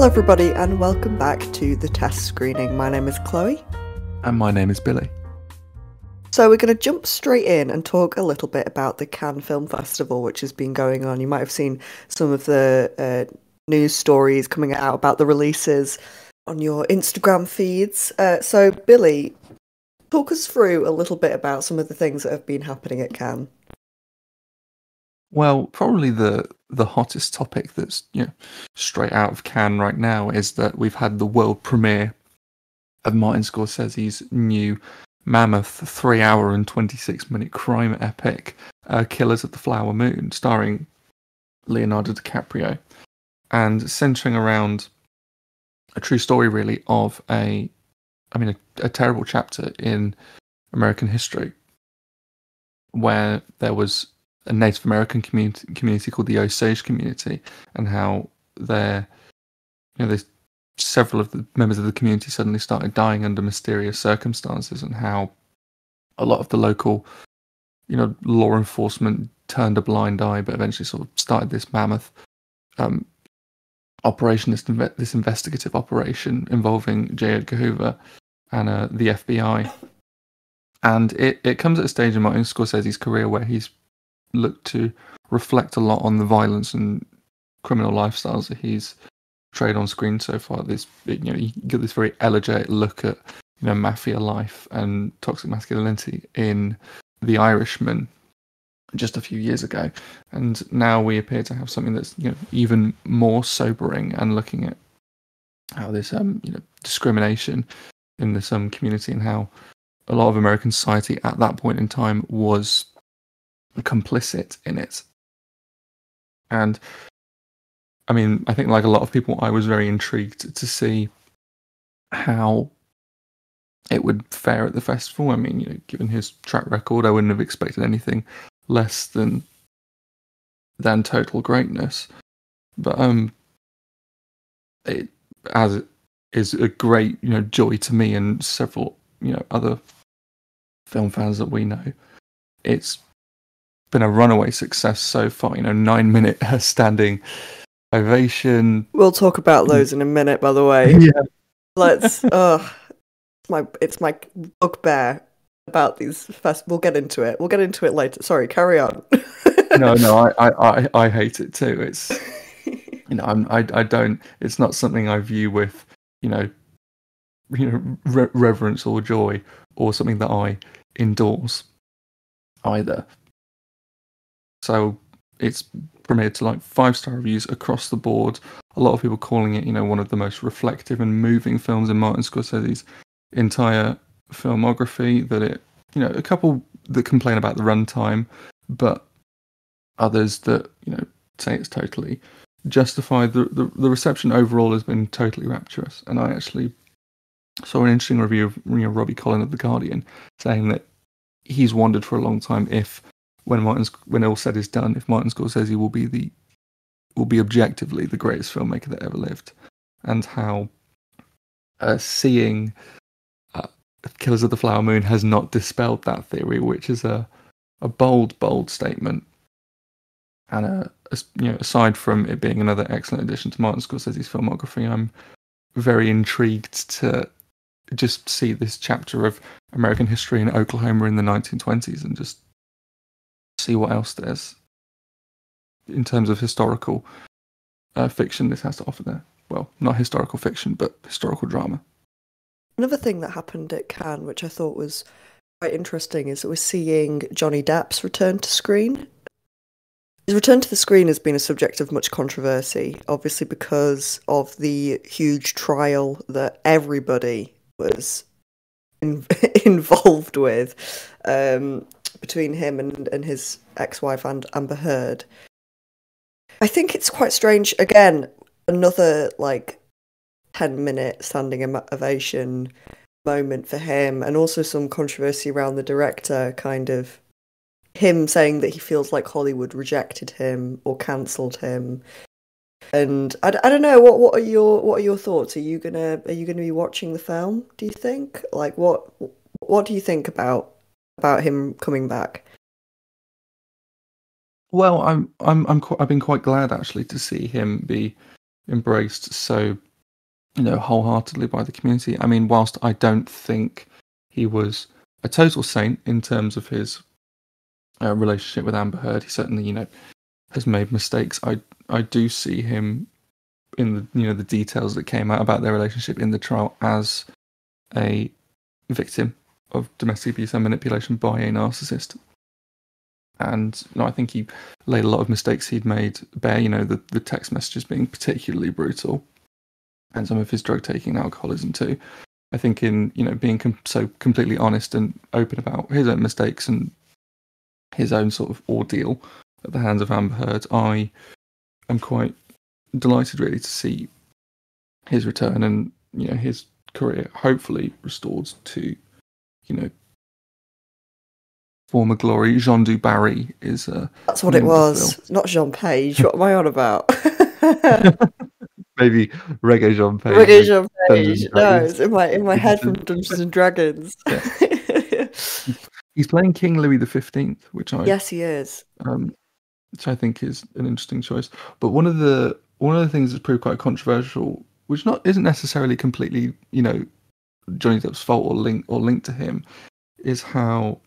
everybody, and welcome back to the test screening. My name is Chloe. And my name is Billy. So we're going to jump straight in and talk a little bit about the Cannes Film Festival, which has been going on. You might have seen some of the news stories coming out about the releases on your Instagram feeds. So Billy, talk us through a little bit about some of the things that have been happening at Cannes. Well, probably the hottest topic that's straight out of Cannes right now is that we've had the world premiere of Martin Scorsese's new mammoth 3-hour and 26-minute crime epic, Killers of the Flower Moon, starring Leonardo DiCaprio, and centering around a true story, really, of a terrible chapter in American history, where there was a Native American community called the Osage community, and how there's several of the members of the community suddenly started dying under mysterious circumstances, and how a lot of the local, law enforcement turned a blind eye, but eventually sort of started this mammoth operation, this investigative operation involving J. Edgar Hoover and the FBI. And it comes at a stage in Martin Scorsese's career where he's looked to reflect a lot on the violence and criminal lifestyles that he's portrayed on screen so far. You get this very elegiac look at mafia life and toxic masculinity in The Irishman just a few years ago, and now we appear to have something that's even more sobering, and looking at how this discrimination in this community, and how a lot of American society at that point in time was complicit in it. And I think, like a lot of people, I was very intrigued to see how it would fare at the festival. Given his track record, I wouldn't have expected anything less than total greatness. But it is a great joy to me and several other film fans that we know. It's been a runaway success so far. 9-minute standing ovation. We'll talk about those in a minute, by the way. Yeah. Let's. It's my bugbear about these we'll get into it. We'll get into it later. Sorry, carry on. No, I hate it too. It's I don't. It's not something I view with reverence or joy, or something that I endorse either. So it's premiered to 5-star reviews across the board. A lot of people calling it one of the most reflective and moving films in Martin Scorsese's entire filmography. That it a couple that complain about the runtime, but others that say it's totally justified. The reception overall has been totally rapturous, and I actually saw an interesting review of Robbie Collin of The Guardian saying that he's wondered for a long time if when all said is done, if Martin Scorsese will be objectively the greatest filmmaker that ever lived, and how seeing Killers of the Flower Moon has not dispelled that theory, which is a bold statement. And aside from it being another excellent addition to Martin Scorsese's filmography, I'm very intrigued to just see this chapter of American history in Oklahoma in the 1920s, and just see what else there's in terms of historical fiction this has to offer there. Well, not historical fiction, but historical drama. Another thing that happened at Cannes, which I thought was quite interesting, is that we're seeing Johnny Depp's return to screen. His return to the screen has been a subject of much controversy, obviously because of the huge trial that everybody was involved with between him and his ex-wife and Amber Heard. I think it's quite strange. Again, another 10-minute standing ovation moment for him, and also some controversy around the director, kind of him saying that he feels like Hollywood rejected him or cancelled him. And I don't know, what are your thoughts? Are you gonna be watching the film, do you think? What do you think about him coming back? Well, I've been quite glad actually to see him be embraced so wholeheartedly by the community. I mean, whilst I don't think he was a total saint in terms of his relationship with Amber Heard, he certainly, has made mistakes. I do see him in the details that came out about their relationship in the trial as a victim of domestic abuse and manipulation by a narcissist. And I think he laid a lot of mistakes he'd made bare. The text messages being particularly brutal, and some of his drug taking and alcoholism too. I think in being so completely honest and open about his own mistakes and his own sort of ordeal at the hands of Amber Heard, I am quite delighted really to see his return and his career hopefully restored to former glory. Jean du Barry is that's what it was, not Jean Page. What am I on about? Maybe Reggae Jean Page. Reggae Jean Page. No, it's in my head from Dungeons and Dragons. Yeah. He's playing King Louis XV, yes, he is. Which I think is an interesting choice. But one of the things that's proved quite controversial, which isn't necessarily completely Johnny Depp's fault or linked to him, is how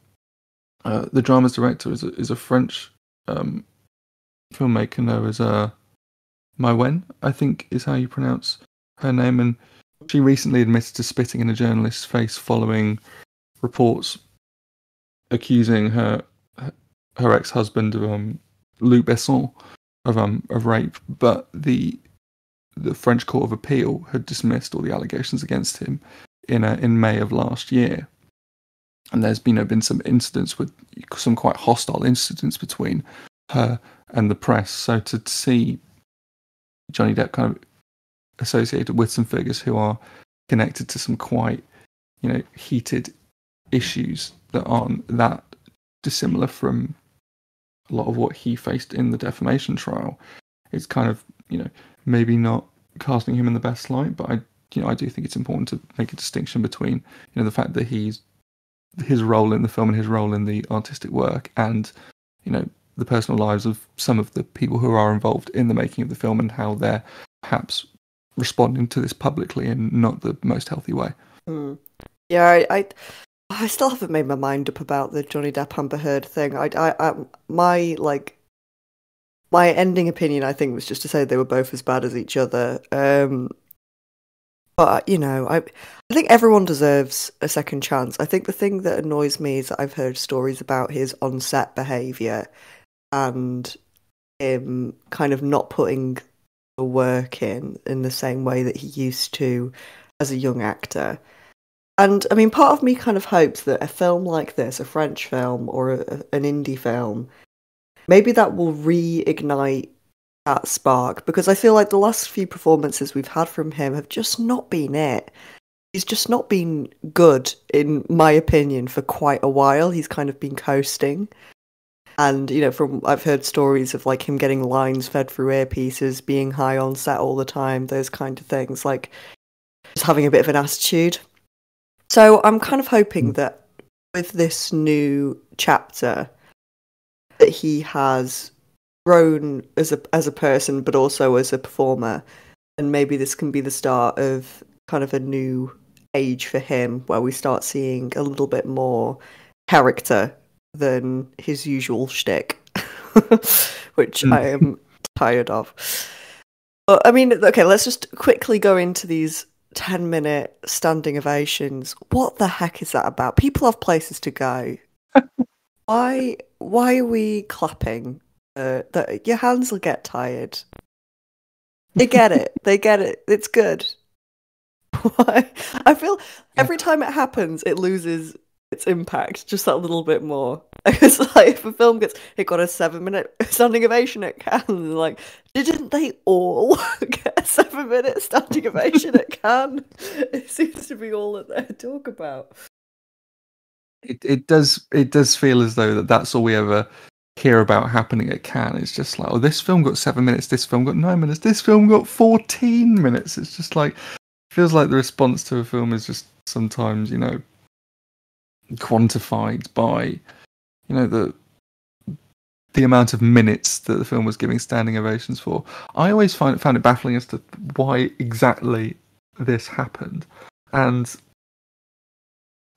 the drama's director is a French filmmaker known as Maïwenn, I think is how you pronounce her name, and she recently admitted to spitting in a journalist's face following reports accusing her ex-husband of Luc Besson of rape, but the French Court of Appeal had dismissed all the allegations against him in May of last year. And there's been some incidents with some quite hostile incidents between her and the press. So to see Johnny Depp kind of associated with some figures who are connected to some quite heated issues that aren't that dissimilar from a lot of what he faced in the defamation trial, it's kind of maybe not casting him in the best light. But I do think it's important to make a distinction between the fact that his role in the film and his role in the artistic work, and the personal lives of some of the people who are involved in the making of the film and how they're perhaps responding to this publicly in not the most healthy way. Yeah, I still haven't made my mind up about the Johnny Depp Amber Heard thing. My ending opinion, I think, was just to say they were both as bad as each other. But I think everyone deserves a second chance. I think the thing that annoys me is that I've heard stories about his on-set behaviour and him kind of not putting the work in the same way that he used to as a young actor. And I mean, part of me kind of hopes that a film like this, a French film or an indie film, maybe that will reignite that spark, because I feel like the last few performances we've had from him have just not been it. He's just not been good, in my opinion, for quite a while. He's kind of been coasting. And, I've heard stories of like him getting lines fed through earpieces, being high on set all the time, those kind of things, like just having a bit of an attitude. So I'm kind of hoping that with this new chapter that he has grown as a person, but also as a performer, and maybe this can be the start of kind of a new age for him, where we start seeing a little bit more character than his usual shtick, which I am tired of. But I mean, okay, let's just quickly go into these 10-minute standing ovations. What the heck is that about? People have places to go. Why are we clapping? That your hands will get tired. They get it. It's good. Why? I feel every time it happens, it loses its impact just that little bit more. It's like if a film it got a 7-minute standing ovation at Cannes, like, didn't they all get a 7-minute standing ovation at Cannes? It seems to be all that they talk about. It does feel as though that's all we ever hear about happening at Cannes. It's just like, oh, this film got 7 minutes, this film got 9 minutes, this film got 14 minutes. It's just like, feels like the response to a film is just sometimes, quantified by, the amount of minutes that the film was giving standing ovations for. I always found it baffling as to why exactly this happened, and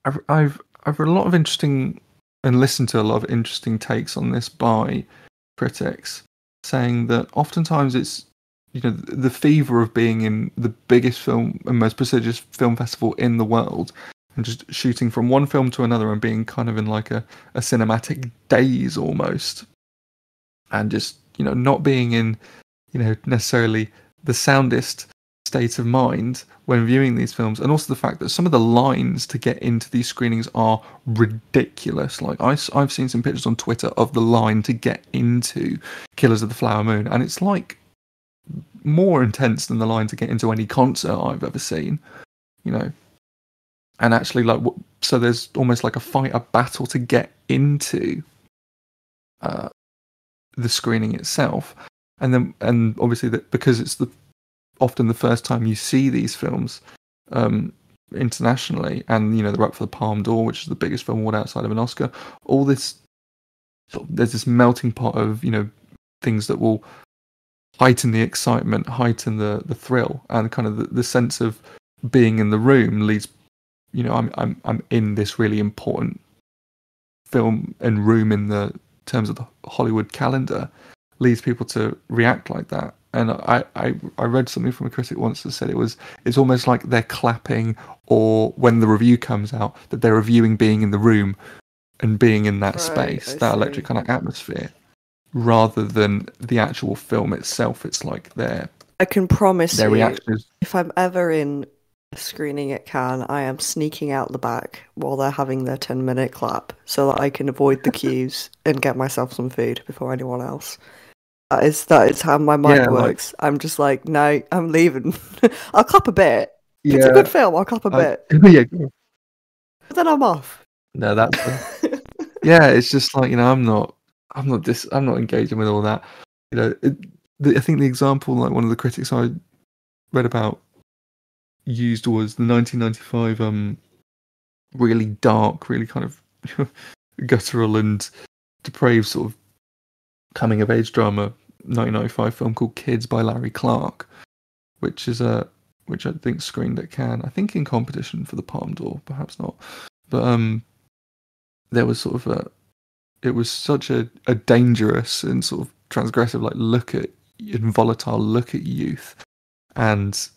I've read a lot of interesting and listened to a lot of interesting takes on this by critics, saying that oftentimes it's the fever of being in the biggest film and most prestigious film festival in the world, and just shooting from one film to another and being kind of in like a cinematic daze almost, and just not being in necessarily the soundest state of mind when viewing these films, and also the fact that some of the lines to get into these screenings are ridiculous. Like I've seen some pictures on Twitter of the line to get into Killers of the Flower Moon, and it's like more intense than the line to get into any concert I've ever seen, and actually so there's almost like a battle to get into the screening itself, and obviously that because it's often the first time you see these films internationally, and they're up for the Palme d'Or, which is the biggest film award outside of an Oscar. All this there's this melting pot of things that will heighten the excitement, heighten the thrill, and kind of the sense of being in the room leads. I'm in this really important film and room in the terms of the Hollywood calendar, leads people to react like that. And I read something from a critic once that said it's almost like they're clapping, or when the review comes out, that they're reviewing being in the room and being in that space, that electric kind of atmosphere, rather than the actual film itself. It's like I can promise their you, reactions. if I'm ever in a screening at Cannes, I am sneaking out the back while they're having their 10-minute clap so that I can avoid the queues and get myself some food before anyone else. That is how my mind works. I'm just like, no, I'm leaving. I'll clap a bit. If it's a good film, I'll clap a bit. Yeah. But then I'm off. No, that's yeah. It's just like I'm not engaging with all that. I think the example, like one of the critics I read about used was the 1995 really dark, really kind of guttural and depraved sort of coming of age drama 1995 film called Kids by Larry Clark, which I think screened at Cannes, I think in competition for the Palme d'Or, perhaps not, but there was sort of it was such a dangerous and sort of transgressive and volatile look at youth, and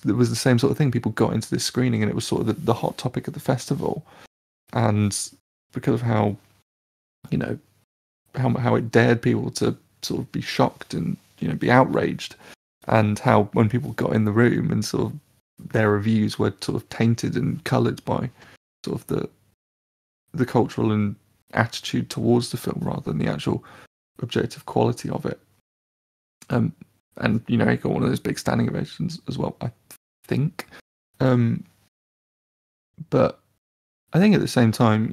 it was the same sort of thing. People got into this screening and it was sort of the hot topic of the festival, and because of how how it dared people to sort of be shocked and be outraged, and how when people got in the room and sort of their reviews were sort of tainted and coloured by sort of the cultural and attitude towards the film rather than the actual objective quality of it. And he got one of those big standing ovations as well, I think. But I think at the same time,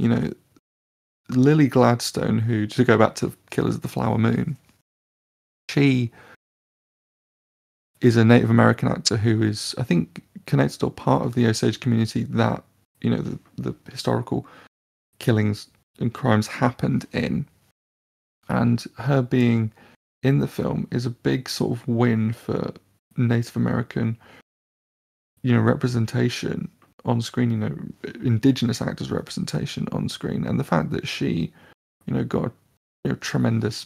Lily Gladstone, who, to go back to Killers of the Flower Moon, she is a Native American actor who is, I think, connected or part of the Osage community that the historical killings and crimes happened in, and her being in the film is a big sort of win for Native American representation on screen, indigenous actors representation on screen, and the fact that she got a tremendous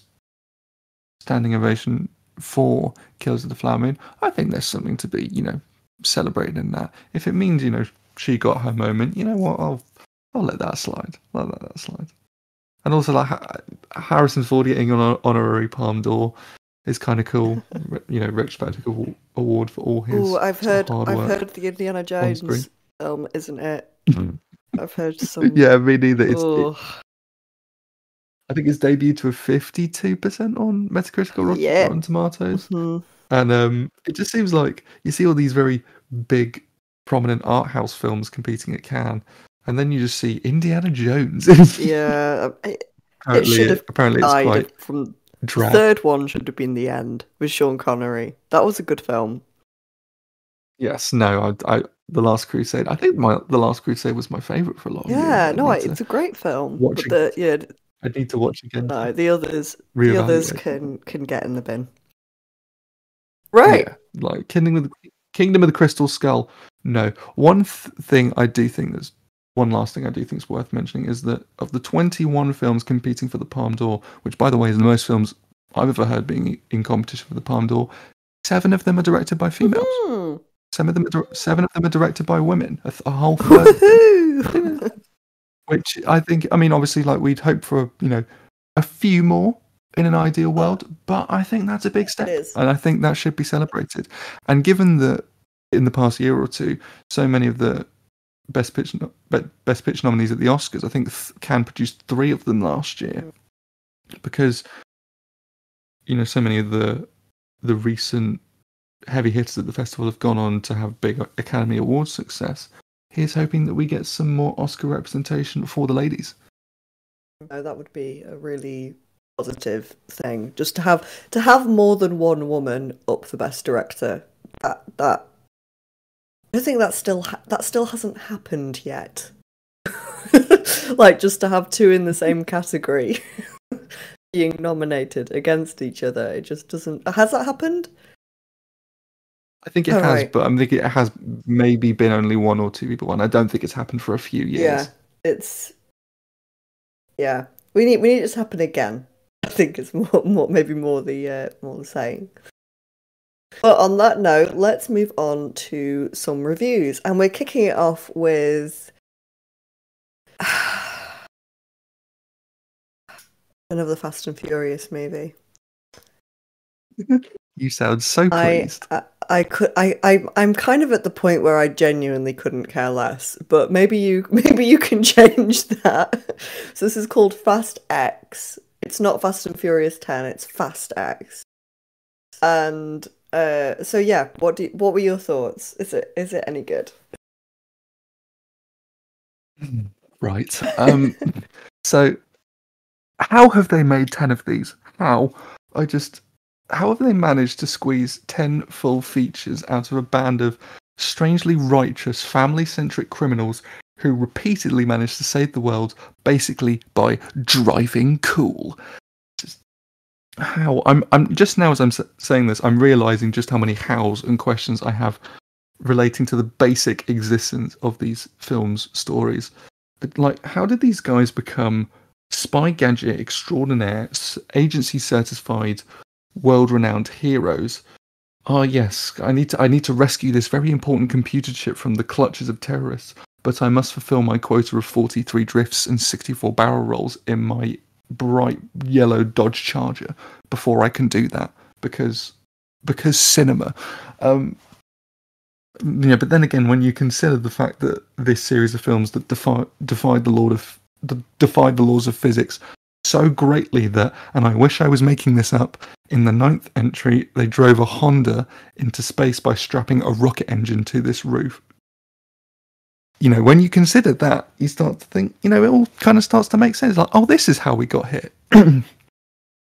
standing ovation for Killers of the Flower Moon, I think there's something to be celebrated in that. If it means she got her moment, what, I'll let that slide. I'll let that slide. And also, like, Harrison Ford getting an honorary Palme d'Or is kind of cool. Retrospective award for all his I've heard the Indiana Jones film, isn't it? I've heard some. Yeah, me neither. I think it's debuted to a 52% on Metacritic or Rotten Tomatoes. Mm-hmm. And it just seems like you see all these very big, prominent art house films competing at Cannes, and then you just see Indiana Jones. Yeah, it should have apparently it's quite from drab. The third one should have been The End with Sean Connery. That was a good film. Yes, no, I The Last Crusade. I think The Last Crusade was my favourite for a long years. Yeah, no, it's a great film. I need to watch again. No, the others can get in the bin. Right. Yeah, like Kindling with the Kingdom of the Crystal Skull. No. Thing I do think there's one last thing I do think is worth mentioning is that of the 21 films competing for the Palme d'Or, which by the way is the most films I've ever heard being in competition for the Palme d'Or, 7 of them are directed by females. Mm-hmm. 7 of them are directed by women. A whole third. Which I think, I mean, obviously, like we'd hope for, a few more in an ideal world, but I think that's a big step, and I think that should be celebrated. And given that in the past year or two, so many of the Best Picture nominees at the Oscars, I think Cannes produced 3 of them last year, because so many of the recent heavy hitters at the festival have gone on to have big Academy Award success. Here's hoping that we get some more Oscar representation for the ladies. That would be a really positive thing, just to have more than one woman up for Best Director. That I think that still hasn't happened yet. Like, just to have 2 in the same category being nominated against each other, it just doesn't. Has that happened? I think it has, right. But I think it has maybe been only 1 or 2 people, and I don't think it's happened for a few years. Yeah, we need it to happen again. I think it's maybe more the saying. But on that note, let's move on to some reviews, and we're kicking it off with another Fast and Furious movie. You sound so pleased. I'm kind of at the point where I genuinely couldn't care less, but maybe you can change that. So this is called Fast X. It's not Fast and Furious 10, it's Fast X. And so yeah, what were your thoughts? Is it any good? Right. So how have they made 10 of these? How have they managed to squeeze 10 full features out of a band of strangely righteous, family-centric criminals who repeatedly manage to save the world, basically by driving cool? How? I'm just now as I'm saying this, I'm realizing just how many hows and questions I have relating to the basic existence of these films' stories. Like, how did these guys become spy gadget extraordinaire, agency-certified, world-renowned heroes? Ah, yes, I need to rescue this very important computer chip from the clutches of terrorists, but I must fulfill my quota of 43 drifts and 64 barrel rolls in my bright yellow Dodge Charger before I can do that, because cinema. But then again, when you consider the fact that this series of films that defied the laws of physics so greatly that, and I wish I was making this up, in the 9th entry they drove a Honda into space by strapping a rocket engine to this roof. When you consider that, you start to think, it all kind of starts to make sense. Like, oh, this is how we got here.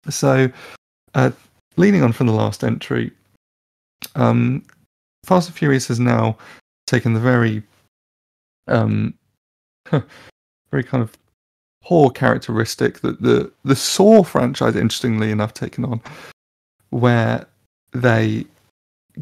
So, leading on from the last entry, Fast and Furious has now taken the very, very kind of poor characteristic that the Saw franchise, interestingly enough, taken on, where they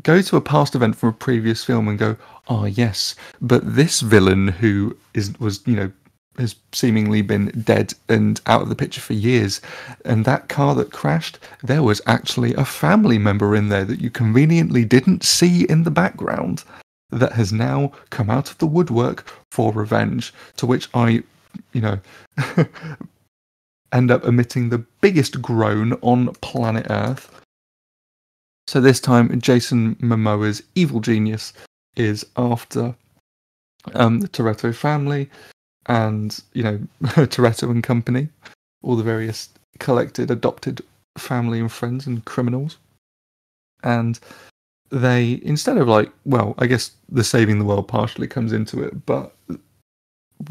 go to a past event from a previous film and go, oh yes, but this villain who has seemingly been dead and out of the picture for years, and that car that crashed, there was actually a family member in there that you conveniently didn't see in the background that has now come out of the woodwork for revenge, to which I end up emitting the biggest groan on planet Earth. So this time, Jason Momoa's evil genius is after the Toretto family and, Toretto and company, all the various collected, adopted family and friends and criminals. And they, instead of I guess the saving the world partially comes into it, but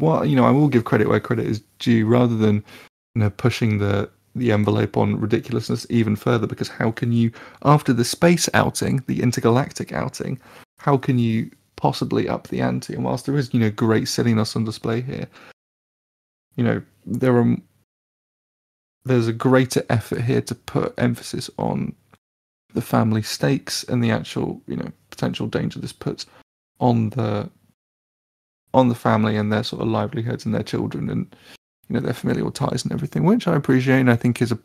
I will give credit where credit is due, rather than pushing the envelope on ridiculousness even further, because how can you, after the space outing, the intergalactic outing, how can you possibly up the ante? And whilst there is, great silliness on display here, there's a greater effort here to put emphasis on the family stakes and the actual, potential danger this puts on the family and their sort of livelihoods and their children and their familial ties and everything, which I appreciate and I think is a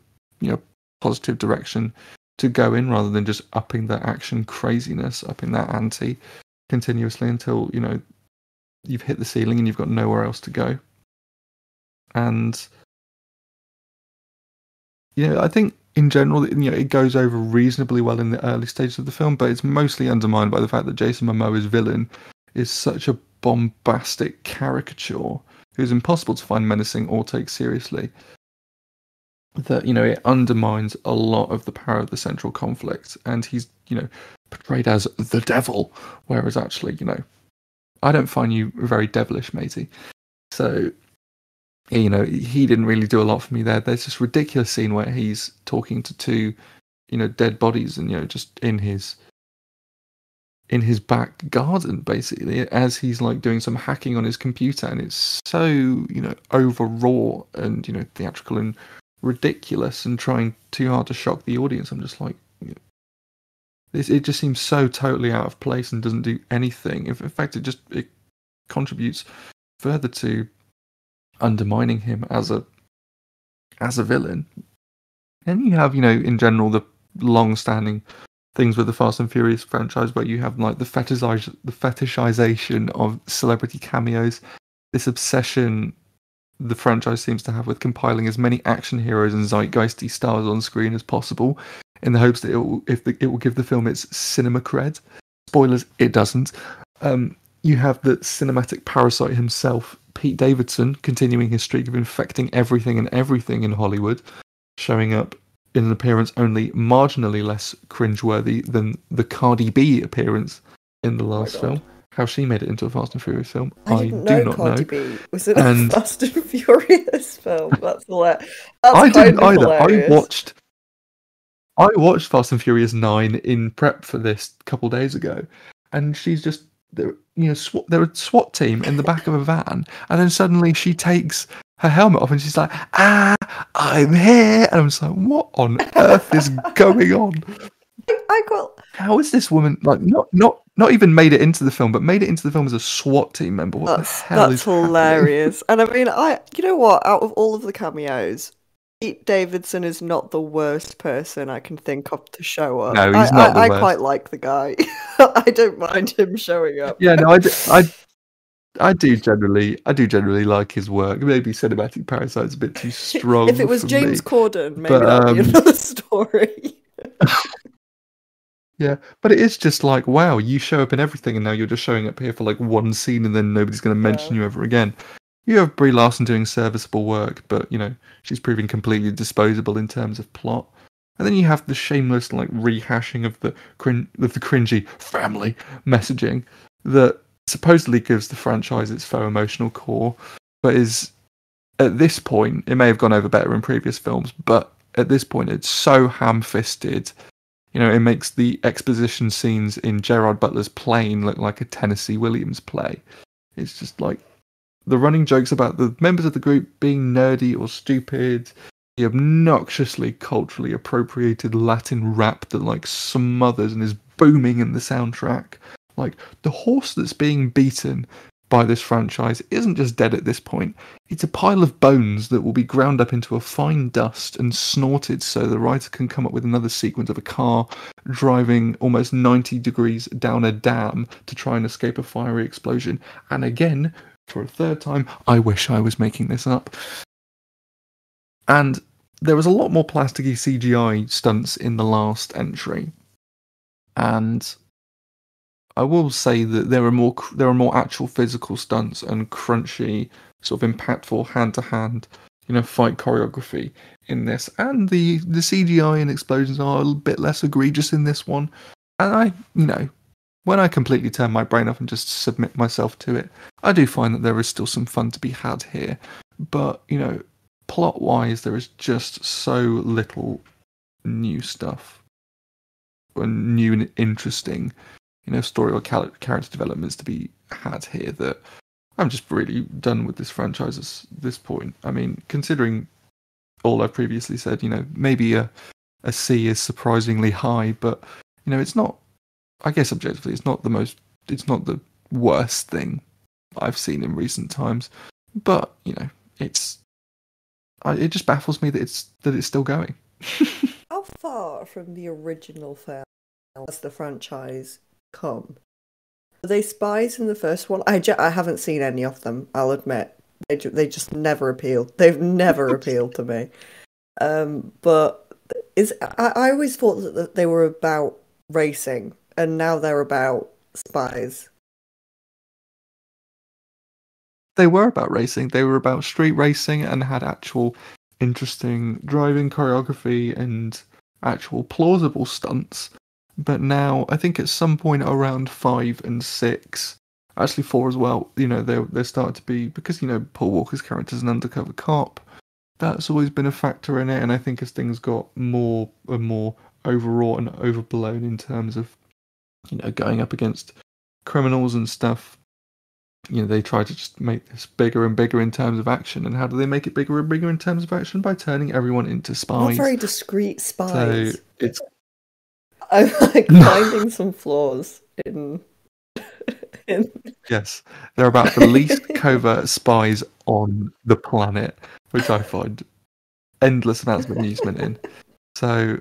positive direction to go in, rather than just upping that action craziness, upping that ante continuously until you've hit the ceiling and you've got nowhere else to go. And I think in general, it goes over reasonably well in the early stages of the film, but it's mostly undermined by the fact that Jason Momoa's villain is such a bombastic caricature who's impossible to find menacing or take seriously, that it undermines a lot of the power of the central conflict, and he's portrayed as the devil, whereas actually I don't find you very devilish, matey. So he didn't really do a lot for me there. There's this ridiculous scene where he's talking to two dead bodies, and just in his back garden, basically, as he's like doing some hacking on his computer, and it's so over raw and theatrical and ridiculous and trying too hard to shock the audience. I'm just like, it just seems so totally out of place and doesn't do anything. In fact, it contributes further to undermining him as a villain. And you have in general the long-standing things with the Fast and Furious franchise, where you have like the fetishization of celebrity cameos, this obsession the franchise seems to have with compiling as many action heroes and zeitgeisty stars on screen as possible, in the hopes that it will give the film its cinema cred. Spoilers, it doesn't. You have the cinematic parasite himself, Pete Davidson, continuing his streak of infecting everything and everything in Hollywood, showing up in an appearance only marginally less cringeworthy than the Cardi B appearance in the last film. How she made it into a Fast and Furious film, I do not know. Cardi B was in a Fast and Furious film. That's hilarious. I didn't either. I watched Fast and Furious 9 in prep for this a couple of days ago, and she's just they're a SWAT team in the back of a van, and then suddenly she takes her helmet off and she's like, I'm here, and I'm just like, what on earth is going on? How is this woman like not even made it into the film, but made it into the film as a SWAT team member? What the hell is hilarious. And I mean, you know what? Out of all of the cameos, Pete Davidson is not the worst person I can think of to show up. No, he's not the worst. I quite like the guy. I don't mind him showing up. Yeah, no, I do generally like his work. Maybe Cinematic Parasite's a bit too strong. If it was James Corden, maybe that'd be another story. Yeah, but it is just like, wow, you show up in everything, and now you're just showing up here for like one scene, and then nobody's going to mention you ever again. You have Brie Larson doing serviceable work, but she's proving completely disposable in terms of plot. And then you have the shameless like rehashing of the cringy family messaging that supposedly gives the franchise its faux emotional core, but is at this point, it may have gone over better in previous films, but at this point it's so ham-fisted. It makes the exposition scenes in Gerard Butler's Plane look like a Tennessee Williams play. It's just like the running jokes about the members of the group being nerdy or stupid, the obnoxiously culturally appropriated Latin rap that like smothers and is booming in the soundtrack. Like, the horse that's being beaten by this franchise isn't just dead at this point. It's a pile of bones that will be ground up into a fine dust and snorted so the writer can come up with another sequence of a car driving almost 90 degrees down a dam to try and escape a fiery explosion. And again, for a third time, I wish I was making this up. And there was a lot more plasticky CGI stunts in the last entry. And I will say that there are more actual physical stunts and crunchy, sort of impactful hand-to-hand, fight choreography in this, and the CGI and explosions are a bit less egregious in this one. And I, when I completely turn my brain off and just submit myself to it, I do find that there is still some fun to be had here. But plot-wise, there is just so little new stuff, and new and interesting story or character developments to be had here, that I'm just really done with this franchise at this point. I mean, considering all I've previously said, maybe a C is surprisingly high, but it's not I guess objectively, it's not the worst thing I've seen in recent times, but it just baffles me that it's still going. How far from the original film has the franchise come? Were they spies in the first one? I haven't seen any of them, I'll admit. They just never appealed. They've never appealed to me. But I always thought that they were about racing, and now they're about spies. They were about racing. They were about street racing and had actual interesting driving choreography and actual plausible stunts. But now, I think at some point around 5 and 6, actually 4 as well, they started to be, because Paul Walker's character is an undercover cop. That's always been a factor in it, and I think as things got more and more overwrought and overblown in terms of going up against criminals and stuff, they try to just make this bigger and bigger in terms of action. And how do they make it bigger and bigger in terms of action? By turning everyone into Not spies. very discreet So spies. it's I'm like finding some flaws in in yes, they're about the least covert spies on the planet, which I find endless amounts of amusement in. So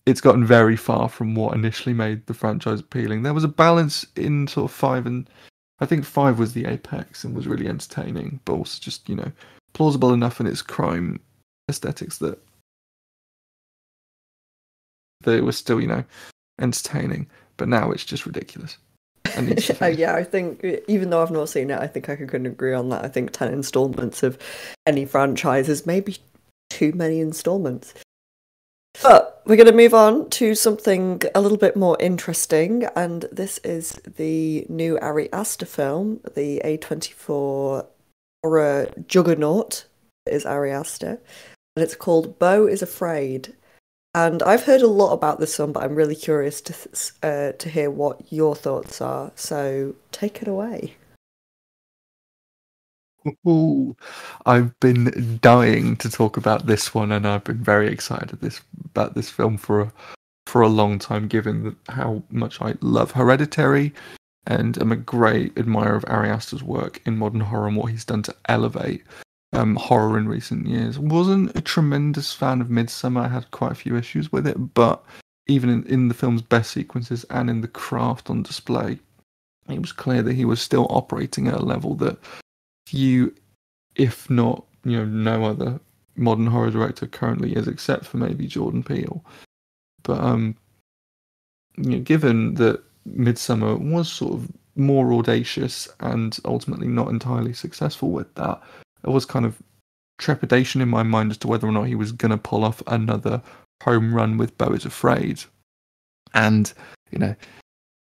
it's gotten very far from what initially made the franchise appealing. There was a balance in sort of 5, and I think 5 was the apex and was really entertaining, but also just, plausible enough in its crime aesthetics that it was still, entertaining. But now it's just ridiculous. Yeah, I think even though I've not seen it, I think I can agree on that. I think 10 installments of any franchise is maybe too many installments. But we're going to move on to something a little bit more interesting, and this is the new Ari Aster film, the A24 horror juggernaut is Ari Aster, and it's called Beau is Afraid. And I've heard a lot about this film, but I'm really curious to hear what your thoughts are. So take it away. Ooh, I've been dying to talk about this one, and I've been very excited about this film for a long time, given how much I love Hereditary, and am a great admirer of Ari Aster's work in modern horror and what he's done to elevate horror in recent years. Wasn't a tremendous fan of Midsummer. I had quite a few issues with it, but even in the film's best sequences and in the craft on display, it was clear that he was still operating at a level that few, if not, no other modern horror director currently is, except for maybe Jordan Peele. But given that Midsummer was sort of more audacious and ultimately not entirely successful with that, there was kind of trepidation in my mind as to whether or not he was going to pull off another home run with Beau is Afraid. And,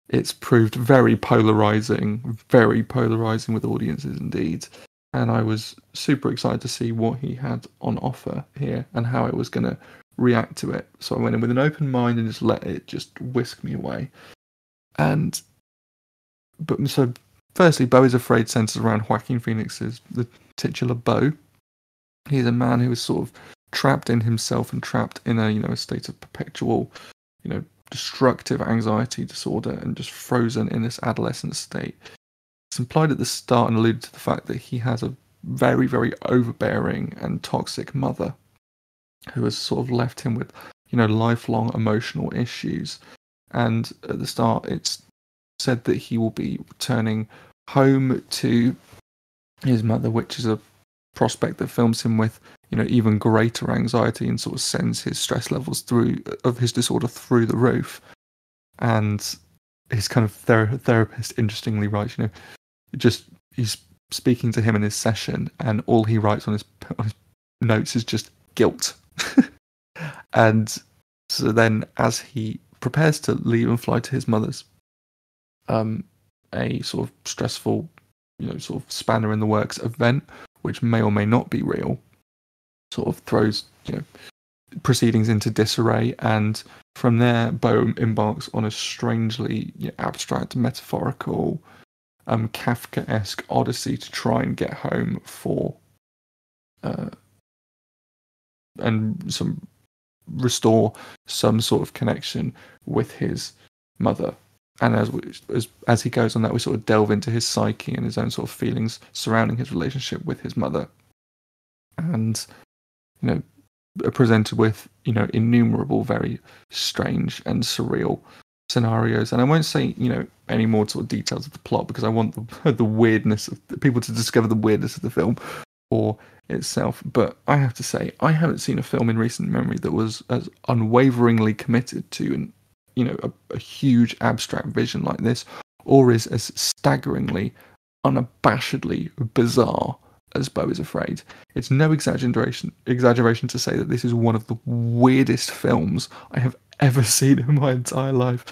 it's proved very polarizing with audiences indeed. And I was super excited to see what he had on offer here and how it was going to react to it. So I went in with an open mind and just let it just whisk me away. So firstly, Beau is Afraid centers around Joaquin Phoenix's the titular Beau. He's a man who is sort of trapped in himself and trapped in a state of perpetual, destructive anxiety disorder and just frozen in this adolescent state. It's implied at the start and alluded to the fact that he has a very, very overbearing and toxic mother who has sort of left him with, lifelong emotional issues. And at the start, it's said that he will be returning home to his mother, which is a prospect that films him with, even greater anxiety and sort of sends his stress levels of his disorder through the roof. And his kind of therapist, interestingly, writes, he's speaking to him in his session, and all he writes on his notes is just guilt. And so then, as he prepares to leave and fly to his mother's, a sort of stressful, sort of spanner in the works event, which may or may not be real, sort of throws, proceedings into disarray, and from there, Beau embarks on a strangely abstract, metaphorical, Kafka-esque odyssey to try and get home and restore some sort of connection with his mother. And as he goes on that, we sort of delve into his psyche and his own sort of feelings surrounding his relationship with his mother. And, you know, are presented with, you know, innumerable very strange and surreal scenarios. And I won't say, you know, any more sort of details of the plot, because I want the weirdness of people to discover the weirdness of the film for itself. But I have to say, I haven't seen a film in recent memory that was as unwaveringly committed to an, you know, a huge abstract vision like this, or is as staggeringly, unabashedly bizarre as Beau is Afraid. It's no exaggeration to say that this is one of the weirdest films I have ever seen in my entire life.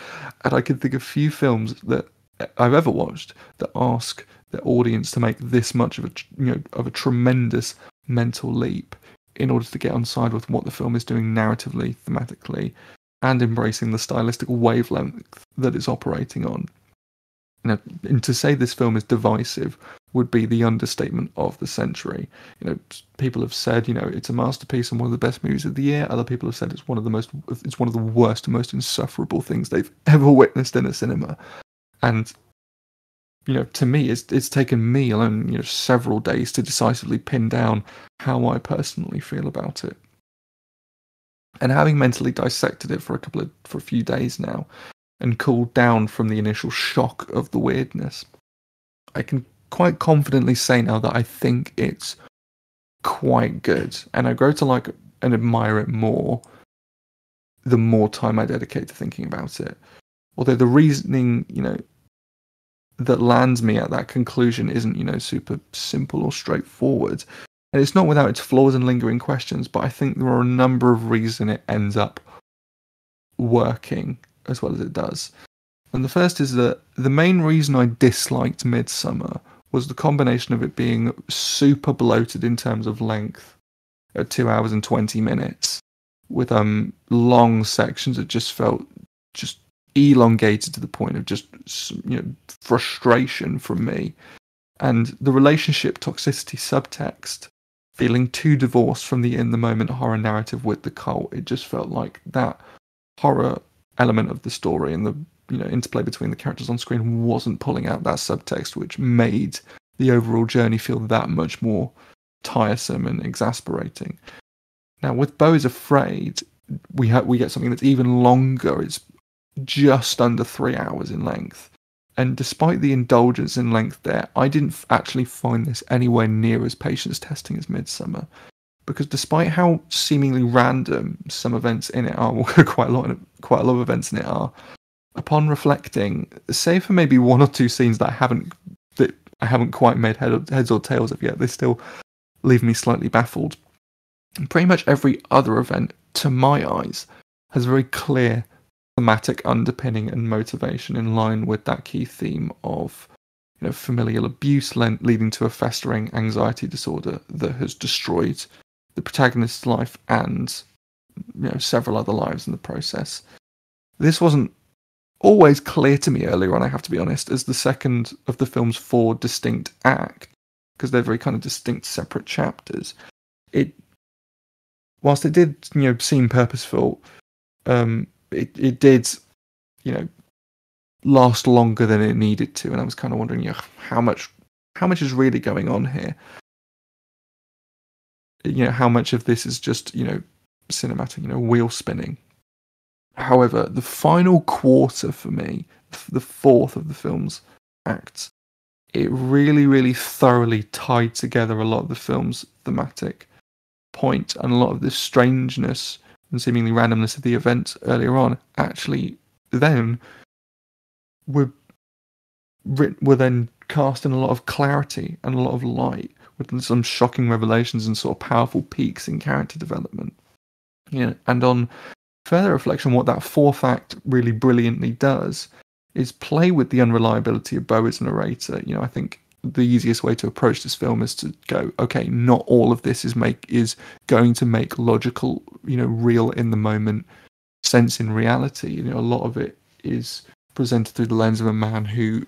And I can think of few films that I've ever watched that ask their audience to make this much of a tremendous mental leap in order to get on side with what the film is doing narratively, thematically, and embracing the stylistic wavelength that it's operating on. You know, and to say this film is divisive would be the understatement of the century. You know, people have said, you know, it's a masterpiece and one of the best movies of the year. Other people have said it's one of the worst and most insufferable things they've ever witnessed in a cinema. And, you know, to me, it's taken me alone, you know, several days to decisively pin down how I personally feel about it. And having mentally dissected it for a few days now, and cooled down from the initial shock of the weirdness, I can quite confidently say now that I think it's quite good, and I grow to like and admire it more the more time I dedicate to thinking about it. Although the reasoning, you know, that lands me at that conclusion isn't, you know, super simple or straightforward, and it's not without its flaws and lingering questions, but I think there are a number of reasons it ends up working as well as it does. And the first is that the main reason I disliked Midsummer was the combination of it being super bloated in terms of length at 2 hours and 20 minutes, with long sections that just felt just elongated to the point of just, you know, frustration from me, and the relationship toxicity subtext feeling too divorced from the in the moment horror narrative with the cult. It just felt like that horror element of the story and the, you know, interplay between the characters on screen wasn't pulling out that subtext, which made the overall journey feel that much more tiresome and exasperating. Now, with Beau is Afraid, we get something that's even longer. It's just under 3 hours in length. And despite the indulgence in length there, I didn't actually find this anywhere near as patience testing as Midsummer. Because despite how seemingly random some events in it are, well, quite a lot of events in it are, upon reflecting, save for maybe one or two scenes that I haven't quite made heads or tails of yet, they still leave me slightly baffled. And pretty much every other event, to my eyes, has very clear thematic underpinning and motivation in line with that key theme of, you know, familial abuse leading to a festering anxiety disorder that has destroyed the protagonist's life and, you know, several other lives in the process. This wasn't always clear to me earlier on, I have to be honest, as the second of the film's 4 distinct acts, because they're very kind of distinct separate chapters. Whilst it did, you know, seem purposeful, it did, you know, last longer than it needed to, and I was kind of wondering, yeah, how much is really going on here? You know, how much of this is just, you know, cinematic, you know, wheel spinning. However, the final quarter for me, the 4th of the film's acts, it really, really thoroughly tied together a lot of the film's thematic point, and a lot of the strangeness and seemingly randomness of the events earlier on actually then were then cast in a lot of clarity and a lot of light, with some shocking revelations and sort of powerful peaks in character development. You know, and on further reflection, what that 4th act really brilliantly does is play with the unreliability of Beau as a narrator. You know, I think the easiest way to approach this film is to go, okay, not all of this is going to make logical, you know, real in the moment sense in reality. You know, a lot of it is presented through the lens of a man who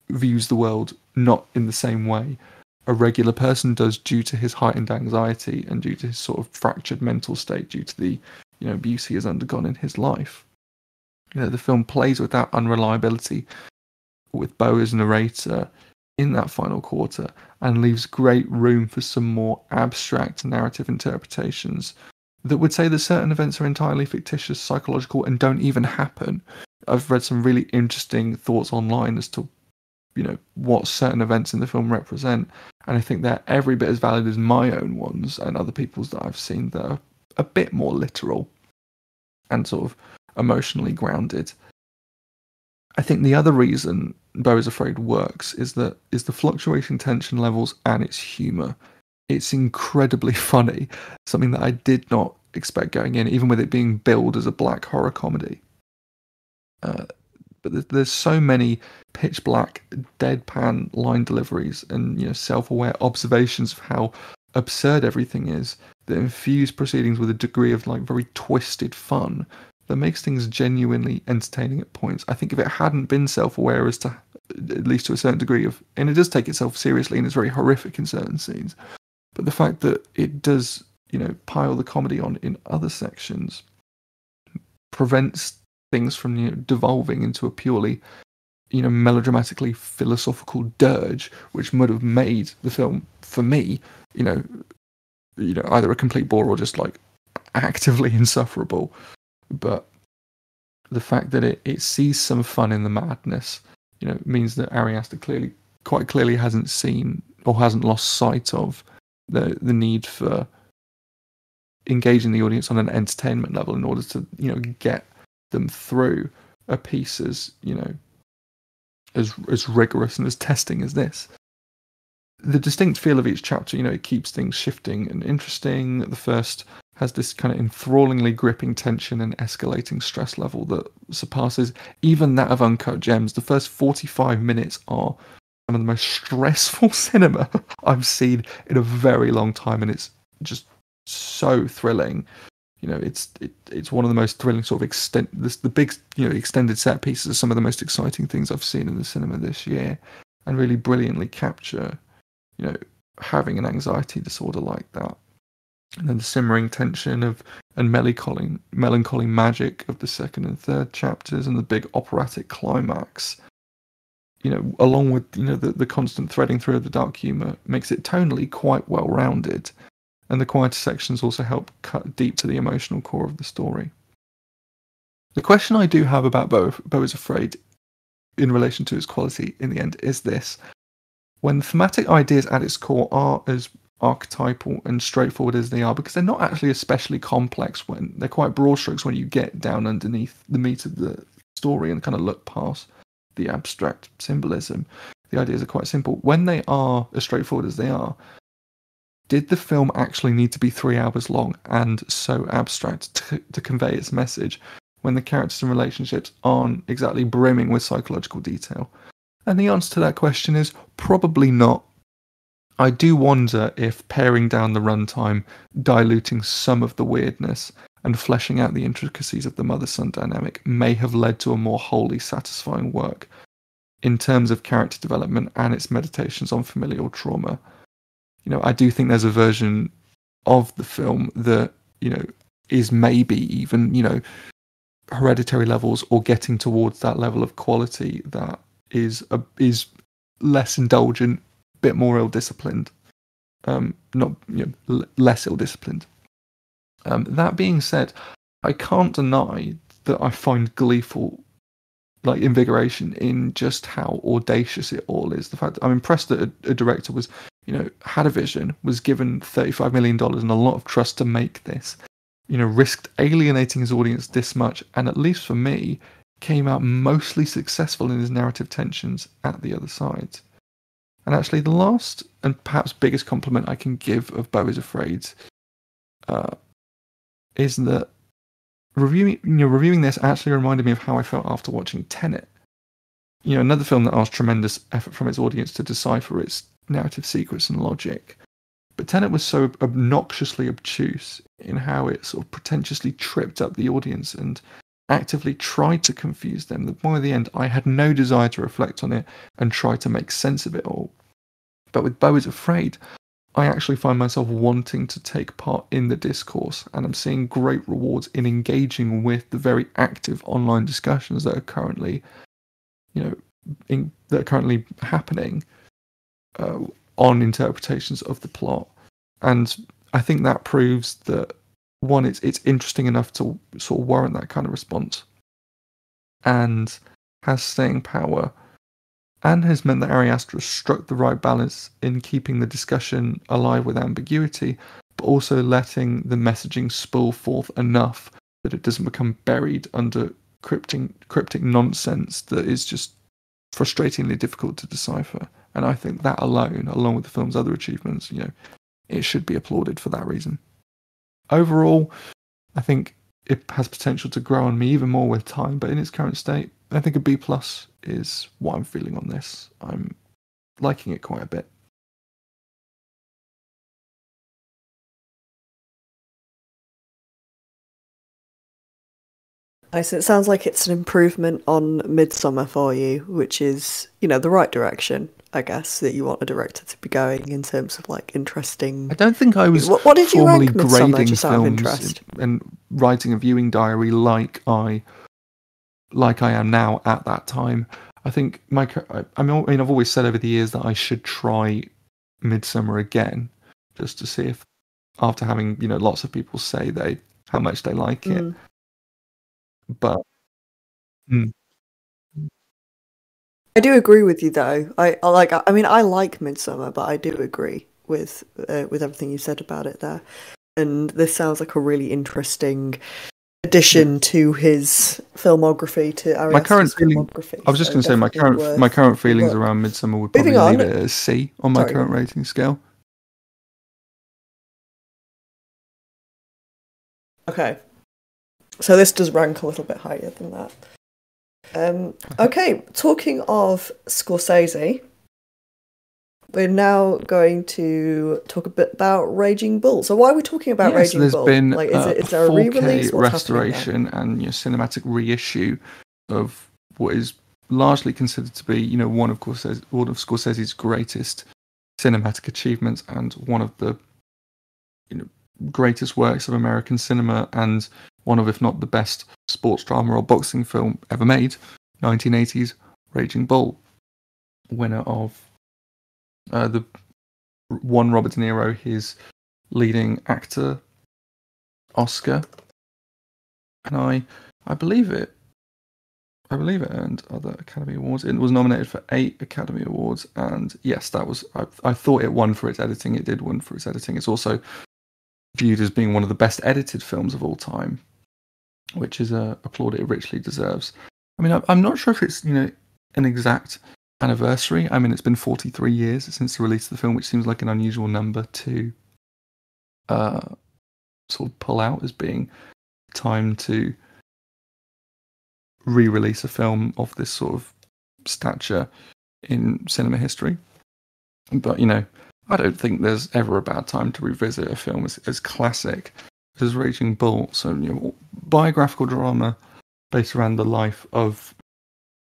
views the world not in the same way a regular person does, due to his heightened anxiety and due to his sort of fractured mental state due to the, you know, abuse he has undergone in his life. The film plays with that unreliability with Beau as narrator in that final quarter and leaves great room for some more abstract narrative interpretations that would say that certain events are entirely fictitious, psychological, and don't even happen. I've read some really interesting thoughts online as to what certain events in the film represent, and I think they're every bit as valid as my own ones and other people's that I've seen that are a bit more literal and sort of emotionally grounded. I think the other reason Beau is Afraid works is the fluctuating tension levels and its humour. It's incredibly funny, something that I did not expect going in, even with it being billed as a black horror comedy. But there's so many pitch black, deadpan line deliveries and self-aware observations of how absurd everything is that infuse proceedings with a degree of very twisted fun that makes things genuinely entertaining at points. I think if it hadn't been self-aware as to, at least to a certain degree and it does take itself seriously and it's very horrific in certain scenes, but the fact that it does, pile the comedy on in other sections prevents things from devolving into a purely melodramatically philosophical dirge, which would have made the film for me either a complete bore or just actively insufferable. But the fact that it sees some fun in the madness means that Ari Aster quite clearly hasn't seen or hasn't lost sight of the need for engaging the audience on an entertainment level in order to get them through a piece as as rigorous and as testing as this. The distinct feel of each chapter, it keeps things shifting and interesting. The first has this kind of enthrallingly gripping tension and escalating stress level that surpasses even that of Uncut Gems. The first 45 minutes are some of the most stressful cinema I've seen in a very long time, and it's just so thrilling. It's one of the most thrilling sort of the big extended set pieces are some of the most exciting things I've seen in the cinema this year, and really brilliantly capture having an anxiety disorder like that. And then the simmering tension and melancholy magic of the second and third chapters, and the big operatic climax, along with the constant threading through of the dark humour, makes it tonally quite well rounded. And the quieter sections also help cut deep to the emotional core of the story. The question I do have about Beau is Afraid in relation to its quality in the end is this: when thematic ideas at its core are as archetypal and straightforward as they are, because they're not actually especially complex, when they're quite broad strokes when you get down underneath the meat of the story and kind of look past the abstract symbolism, the ideas are quite simple. When they are as straightforward as they are, did the film actually need to be 3 hours long and so abstract to convey its message, when the characters and relationships aren't exactly brimming with psychological detail? And the answer to that question is probably not. I do wonder if paring down the runtime, diluting some of the weirdness, and fleshing out the intricacies of the mother-son dynamic may have led to a more wholly satisfying work in terms of character development and its meditations on familial trauma. I do think there's a version of the film that, is maybe even, hereditary levels or getting towards that level of quality that is less indulgent, bit more ill-disciplined, less ill-disciplined. That being said, I can't deny that I find gleeful invigoration in just how audacious it all is. The fact that I'm impressed that a director was, had a vision, was given $35 million and a lot of trust to make this, risked alienating his audience this much, and at least for me, came out mostly successful in his narrative tensions at the other side. And actually, the last and perhaps biggest compliment I can give of Beau is Afraid is that reviewing this actually reminded me of how I felt after watching Tenet. Another film that asked tremendous effort from its audience to decipher its narrative secrets and logic. But Tenet was so obnoxiously obtuse in how it sort of pretentiously tripped up the audience and actively tried to confuse them that by the end I had no desire to reflect on it and try to make sense of it all. But with Beau is Afraid, I actually find myself wanting to take part in the discourse, and I'm seeing great rewards in engaging with the very active online discussions that are currently, that are currently happening on interpretations of the plot. And I think that proves that, one, it's interesting enough to sort of warrant that kind of response, and has staying power, and has meant that Ari Aster has struck the right balance in keeping the discussion alive with ambiguity, but also letting the messaging spill forth enough that it doesn't become buried under cryptic nonsense that is just frustratingly difficult to decipher. And I think that alone, along with the film's other achievements, it should be applauded for that reason. Overall, I think it has potential to grow on me even more with time, but in its current state, I think a B+ is what I'm feeling on this. I'm liking it quite a bit. Nice. It sounds like it's an improvement on Midsummer for you, which is, the right direction, I guess, that you want a director to be going in terms of like interesting. I don't think I was What did you formally rank Midsummer, grading just out of films interest? and writing a viewing diary like I am now at that time. I think I've always said over the years that I should try Midsummer again, just to see if, after having lots of people say how much they like it. But I do agree with you though. I like Midsummer, but I do agree with everything you said about it there. And this sounds like a really interesting addition to his filmography, to Ari Aster's filmography. I was just going to say my current feelings around Midsummer would probably leave it at a C on my current rating scale. Okay, so this does rank a little bit higher than that. Okay, talking of Scorsese, we're now going to talk a bit about Raging Bull. So why are we talking about Raging Bull? There's been is there a re-release? What's restoration and cinematic reissue of what is largely considered to be one of Scorsese's greatest cinematic achievements, and one of the greatest works of American cinema, and one of, if not the best, sports drama or boxing film ever made, 1980's Raging Bull, winner of the won Robert De Niro his leading actor Oscar, and I believe it earned other Academy Awards. It was nominated for 8 Academy Awards, and yes, that was I thought it won for its editing. It did win for its editing. It's also viewed as being one of the best edited films of all time, which is a applaud it richly deserves. I mean, I'm not sure if it's an exact anniversary. I mean, it's been 43 years since the release of the film, which seems like an unusual number to sort of pull out as being time to re-release a film of this sort of stature in cinema history. But I don't think there's ever a bad time to revisit a film as classic as Raging Bull. So, biographical drama based around the life of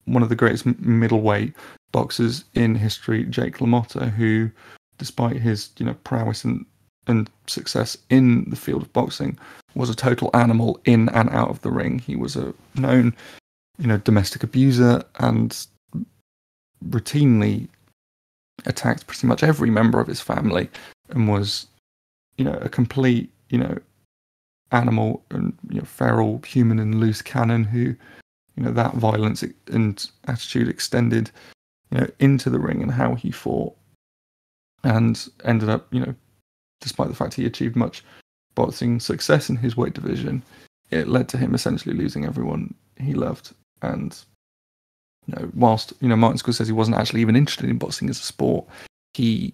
one of the greatest middleweight boxers in history, Jake LaMotta, who, despite his prowess and success in the field of boxing, was a total animal in and out of the ring. He was a known domestic abuser and routinely attacked pretty much every member of his family, and was a complete animal and feral human and loose cannon who that violence and attitude extended into the ring, and how he fought and ended up despite the fact he achieved much boxing success in his weight division, it led to him essentially losing everyone he loved. And whilst Martin Scorsese wasn't actually even interested in boxing as a sport, he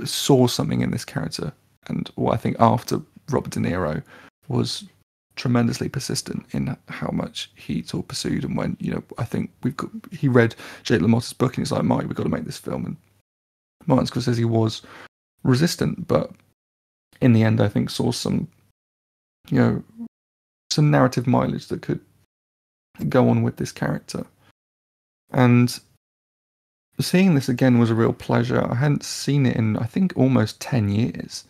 saw something in this character, and what I think after Robert De Niro was tremendously persistent in how much he sort of pursued. And when I think he read Jake LaMotta's book, and he's like, Mike, we've got to make this film. And Martin Scorsese was resistant, but in the end I think saw some narrative mileage that could go on with this character. And seeing this again was a real pleasure. I hadn't seen it in, I think, almost 10 years.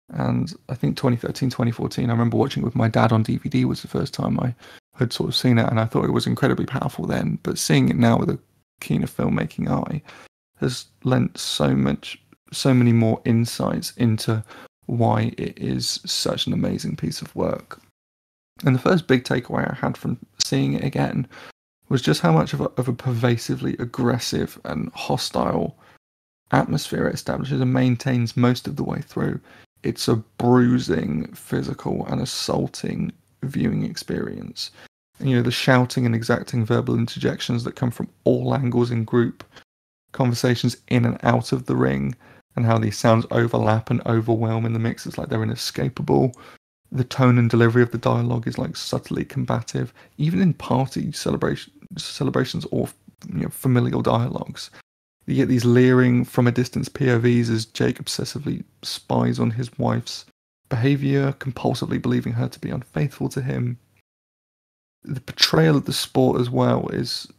And I think 2013, 2014, I remember watching it with my dad on DVD was the first time I had sort of seen it, and I thought it was incredibly powerful then. But seeing it now with a keener filmmaking eye has lent so many more insights into why it is such an amazing piece of work. And the first big takeaway I had from seeing it again was just how much of a pervasively aggressive and hostile atmosphere it establishes and maintains most of the way through. It's a bruising, physical, and assaulting viewing experience. And, the shouting and exacting verbal interjections that come from all angles in group conversations in and out of the ring, and how these sounds overlap and overwhelm in the mix. It's like they're inescapable. The tone and delivery of the dialogue is like subtly combative, even in party celebrations or familial dialogues. You get these leering from a distance POVs as Jake obsessively spies on his wife's behaviour, compulsively believing her to be unfaithful to him. The portrayal of the sport as well is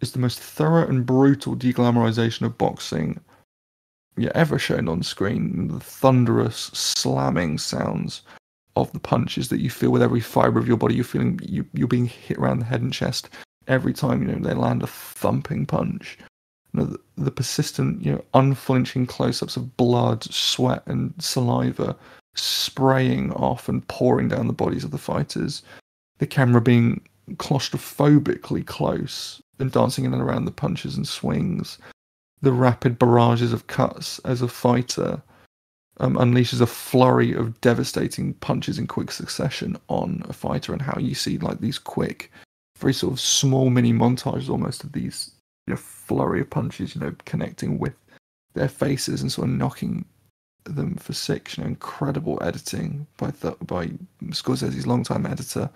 the most thorough and brutal deglamorization of boxing ever shown on screen. The thunderous, slamming sounds of the punches that you feel with every fibre of your body. You're feeling you're being hit around the head and chest every time they land a thumping punch. The persistent, unflinching close-ups of blood, sweat, and saliva spraying off and pouring down the bodies of the fighters. The camera being claustrophobically close and dancing in and around the punches and swings. The rapid barrages of cuts as a fighter unleashes a flurry of devastating punches in quick succession on a fighter, and how you see like these quick, very sort of small mini montages almost of these flurry of punches, connecting with their faces and sort of knocking them for six. Incredible editing by Scorsese's longtime editor,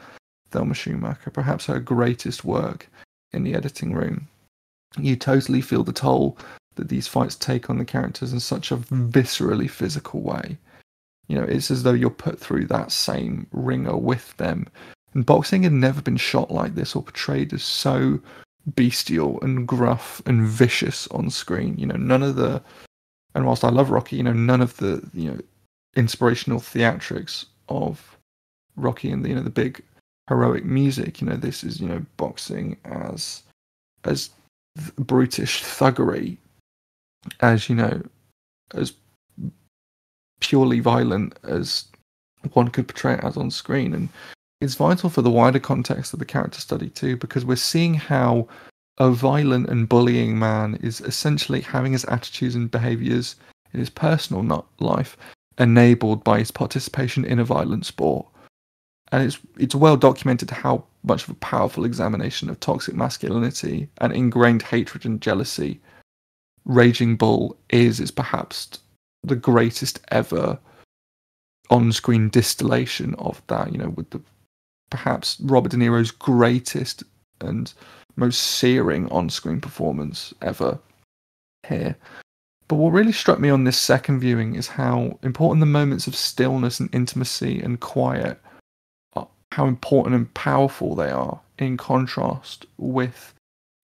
Thelma Schumacher, perhaps her greatest work in the editing room. You totally feel the toll that these fights take on the characters in such a viscerally physical way. It's as though you're put through that same ringer with them. And boxing had never been shot like this or portrayed as so bestial and gruff and vicious on screen. None of the, and whilst I love Rocky, none of the inspirational theatrics of Rocky and the big heroic music. This is boxing as brutish thuggery, as as purely violent as one could portray it as on screen. And it's vital for the wider context of the character study too, because we're seeing how a violent and bullying man is essentially having his attitudes and behaviours in his personal life enabled by his participation in a violent sport. And it's well documented how much of a powerful examination of toxic masculinity and ingrained hatred and jealousy Raging Bull is. It's perhaps the greatest ever on-screen distillation of that, with perhaps Robert De Niro's greatest and most searing on-screen performance ever here. But what really struck me on this second viewing is how important the moments of stillness and intimacy and quiet are, how important and powerful they are in contrast with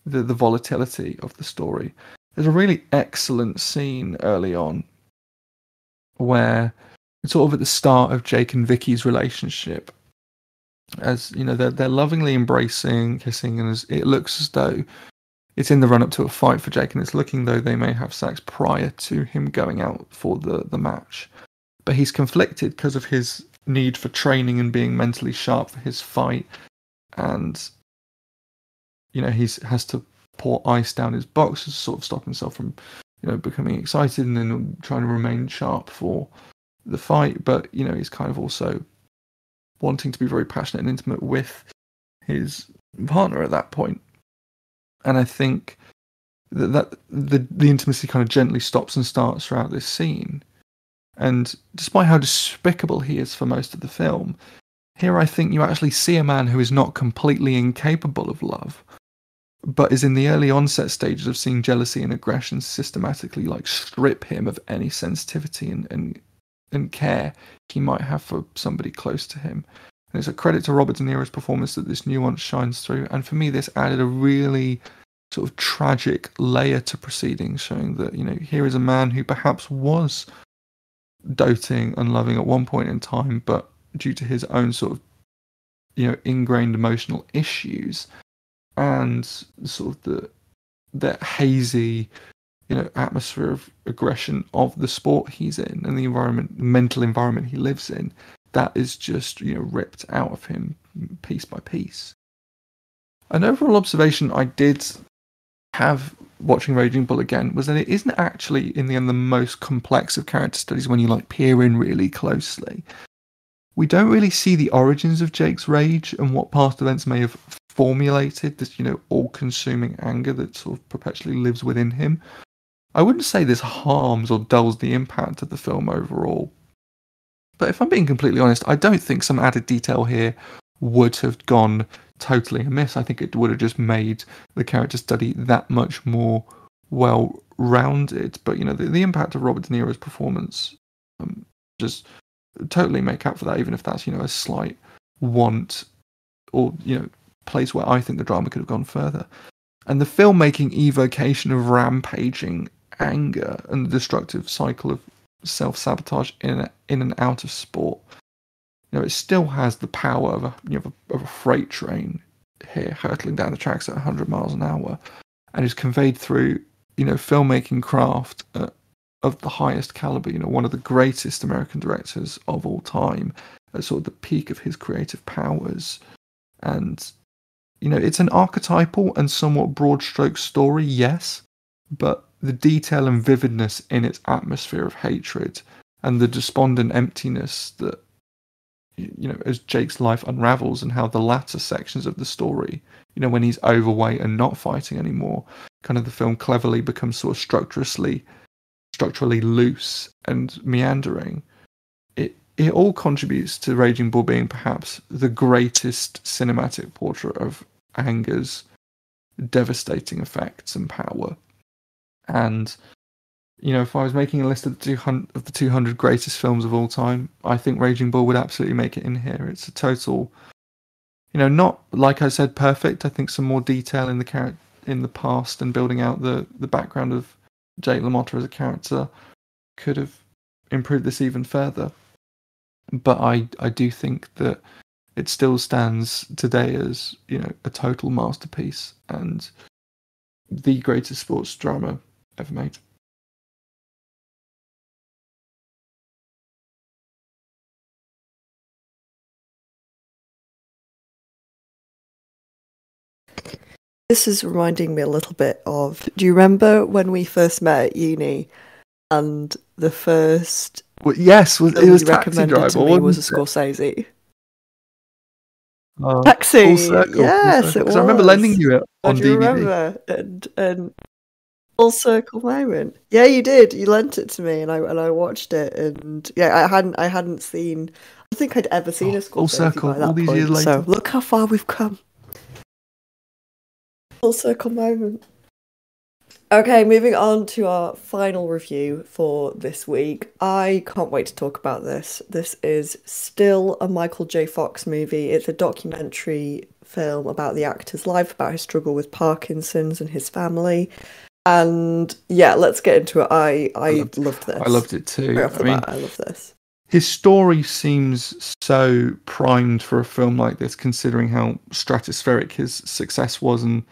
the volatility of the story. There's a really excellent scene early on where it's sort of at the start of Jake and Vicky's relationship, as they're lovingly embracing, kissing, and it looks as though it's in the run up to a fight for Jake, and it's looking though they may have sex prior to him going out for the match. But he's conflicted because of his need for training and being mentally sharp for his fight, and he has to pour ice down his boxers to sort of stop himself from becoming excited and then trying to remain sharp for the fight. But he's kind of also wanting to be very passionate and intimate with his partner at that point. And I think that the intimacy kind of gently stops and starts throughout this scene. And despite how despicable he is for most of the film, here I think you actually see a man who is not completely incapable of love, but is in the early onset stages of seeing jealousy and aggression systematically strip him of any sensitivity and care he might have for somebody close to him. And it's a credit to Robert De Niro's performance that this nuance shines through. And for me, this added a really sort of tragic layer to proceedings, showing that, here is a man who perhaps was doting and loving at one point in time, but due to his own sort of, ingrained emotional issues and sort of the hazy, atmosphere of aggression of the sport he's in and the mental environment he lives in, that is just, ripped out of him piece by piece. An overall observation I did have watching Raging Bull again was that it isn't actually, in the end, the most complex of character studies when you peer in really closely. We don't really see the origins of Jake's rage and what past events may have formulated this, all-consuming anger that sort of perpetually lives within him. I wouldn't say this harms or dulls the impact of the film overall. But if I'm being completely honest, I don't think some added detail here would have gone totally amiss. I think it would have just made the character study that much more well-rounded. But, the impact of Robert De Niro's performance just totally make up for that, even if that's, a slight want or, place where I think the drama could have gone further. And the filmmaking evocation of rampaging anger and the destructive cycle of self-sabotage in and out of sport, it still has the power of a freight train here hurtling down the tracks at 100 miles an hour, and is conveyed through, filmmaking craft of the highest caliber. One of the greatest American directors of all time, at sort of the peak of his creative powers. And it's an archetypal and somewhat broad-stroke story, yes, but the detail and vividness in its atmosphere of hatred and the despondent emptiness that, as Jake's life unravels, and how the latter sections of the story, when he's overweight and not fighting anymore, kind of the film cleverly becomes sort of structurally loose and meandering. It all contributes to Raging Bull being perhaps the greatest cinematic portrait of anger's devastating effects and power. And, if I was making a list of the 200 greatest films of all time, I think Raging Bull would absolutely make it in here. It's a total, not, like I said, perfect. I think some more detail in the past and building out the background of Jake LaMotta as a character could have improved this even further. But I do think that it still stands today as, a total masterpiece and the greatest sports drama ever made. This is reminding me a little bit of, do you remember when we first met at uni and the first yes, it was Taxi Driver, to me was a Scorsese? Taxi, full circle, yes, it was. I remember lending you it on DVD. Do you remember? And full circle moment. Yeah, you did. You lent it to me, and I watched it, and yeah, I hadn't seen. I don't think I'd ever seen a Scorsese full circle by that all these point, years later. So look how far we've come. Full circle moment. Okay, moving on to our final review for this week. I can't wait to talk about this. This is still a Michael J. Fox movie. It's a documentary film about the actor's life, about his struggle with Parkinson's and his family. And yeah, let's get into it. I loved this. I loved it too. I love this. His story seems so primed for a film like this, considering how stratospheric his success was and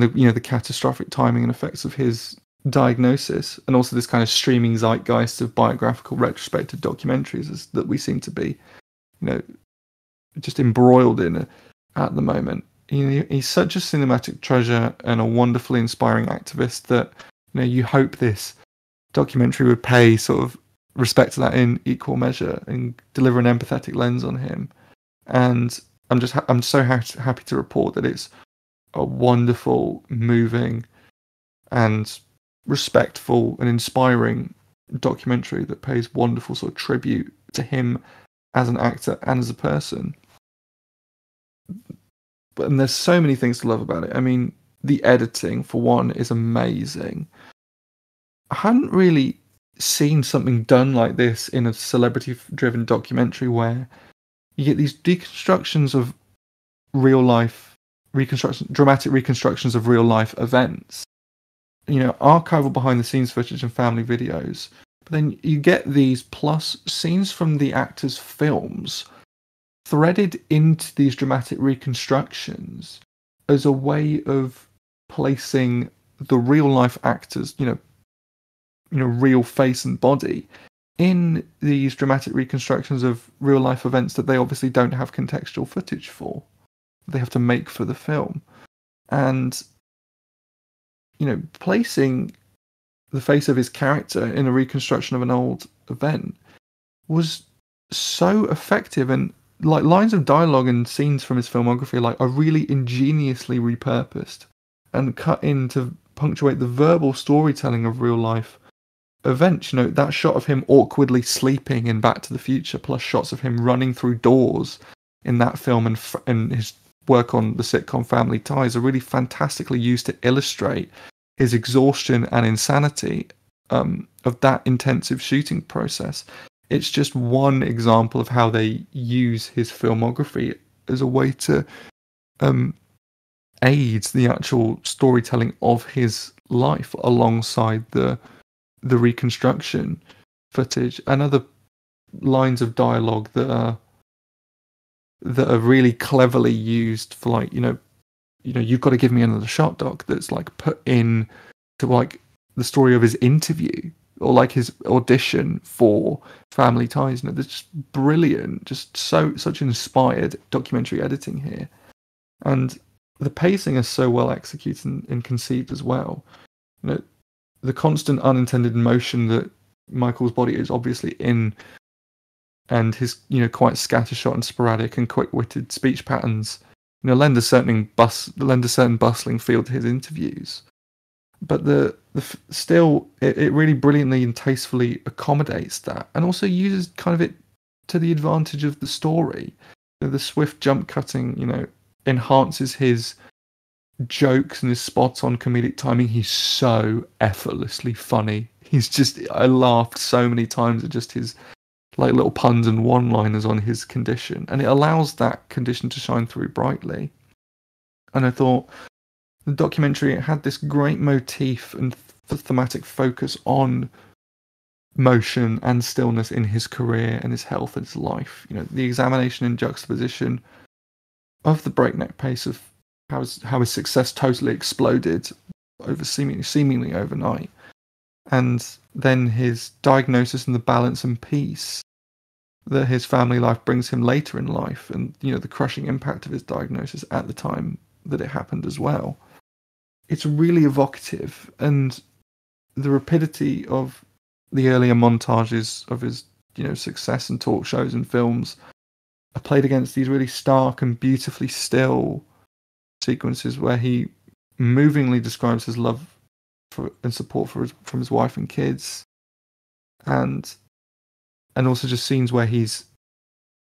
the catastrophic timing and effects of his diagnosis, and also this kind of streaming zeitgeist of biographical retrospective documentaries that we seem to be, just embroiled in at the moment. He's such a cinematic treasure and a wonderfully inspiring activist that, you hope this documentary would pay sort of respect to that in equal measure and deliver an empathetic lens on him. And I'm so happy to report that it's a wonderful, moving, and respectful and inspiring documentary that pays wonderful sort of tribute to him as an actor and as a person. And there's so many things to love about it. I mean, the editing, for one, is amazing. I hadn't really seen something done like this in a celebrity-driven documentary where you get these deconstructions of real-life dramatic reconstructions of real life events. Archival behind the scenes footage and family videos. But then you get these plus scenes from the actors' films threaded into these dramatic reconstructions as a way of placing the real life actors, real face and body in these dramatic reconstructions of real life events that they obviously don't have contextual footage for. They have to make for the film. And, placing the face of his character in a reconstruction of an old event was so effective, and like lines of dialogue and scenes from his filmography are really ingeniously repurposed and cut in to punctuate the verbal storytelling of real life events. That shot of him awkwardly sleeping in Back to the Future, plus shots of him running through doors in that film, and his work on the sitcom Family Ties are really fantastically used to illustrate his exhaustion and insanity of that intensive shooting process. It's just one example of how they use his filmography as a way to aid the actual storytelling of his life alongside the reconstruction footage and other lines of dialogue that are really cleverly used for you've got to give me another shot, Doc, that's put in to the story of his interview or his audition for Family Ties. There's just brilliant, just such inspired documentary editing here, and the pacing is so well executed and conceived as well. The constant unintended motion that Michael's body is obviously in, and his quite scattershot and sporadic and quick-witted speech patterns lend a certain bustling feel to his interviews. But still, it really brilliantly and tastefully accommodates that, and also uses kind of it to the advantage of the story. The swift jump cutting, enhances his jokes and his spot-on comedic timing. He's so effortlessly funny. I laughed so many times at just his little puns and one-liners on his condition, and it allows that condition to shine through brightly. And I thought the documentary, it had this great motif and thematic focus on motion and stillness in his career and his health and his life. The examination and juxtaposition of the breakneck pace of how his success totally exploded over seemingly overnight, and then his diagnosis and the balance and peace that his family life brings him later in life, and the crushing impact of his diagnosis at the time that it happened as well. It's really evocative, and the rapidity of the earlier montages of his success and talk shows and films are played against these really stark and beautifully still sequences where he movingly describes his love for and support from his wife and kids, and also just scenes where he's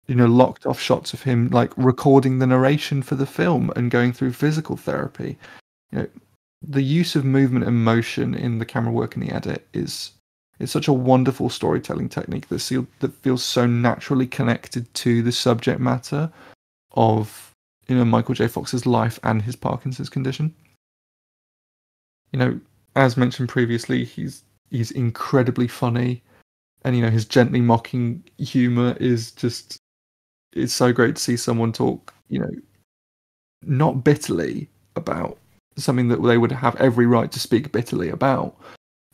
locked off shots of him recording the narration for the film and going through physical therapy. The use of movement and motion in the camera work and the edit is such a wonderful storytelling technique that feels so naturally connected to the subject matter of Michael J. Fox's life and his Parkinson's condition. As mentioned previously, he's incredibly funny, and his gently mocking humor is just, it's so great to see someone talk not bitterly about something that they would have every right to speak bitterly about.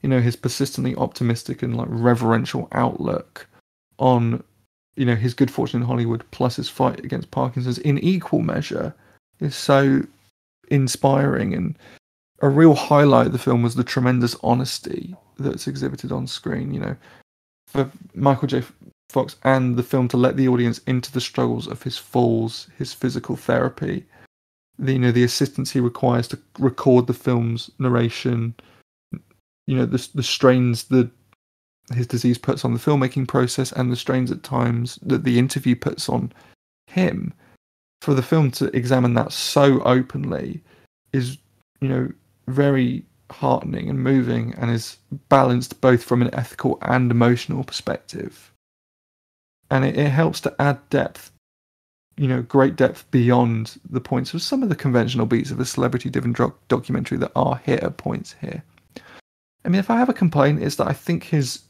His persistently optimistic and reverential outlook on his good fortune in Hollywood plus his fight against Parkinson's in equal measure is so inspiring, and a real highlight of the film was the tremendous honesty that's exhibited on screen. For Michael J. Fox and the film to let the audience into the struggles of his falls, his physical therapy, the assistance he requires to record the film's narration, the strains that his disease puts on the filmmaking process, and the strains at times that the interview puts on him. For the film to examine that so openly is, very heartening and moving, and is balanced both from an ethical and emotional perspective. And it helps to add depth, great depth beyond the points of some of the conventional beats of a celebrity-driven documentary that are hitter points here. I mean, if I have a complaint, it's that I think his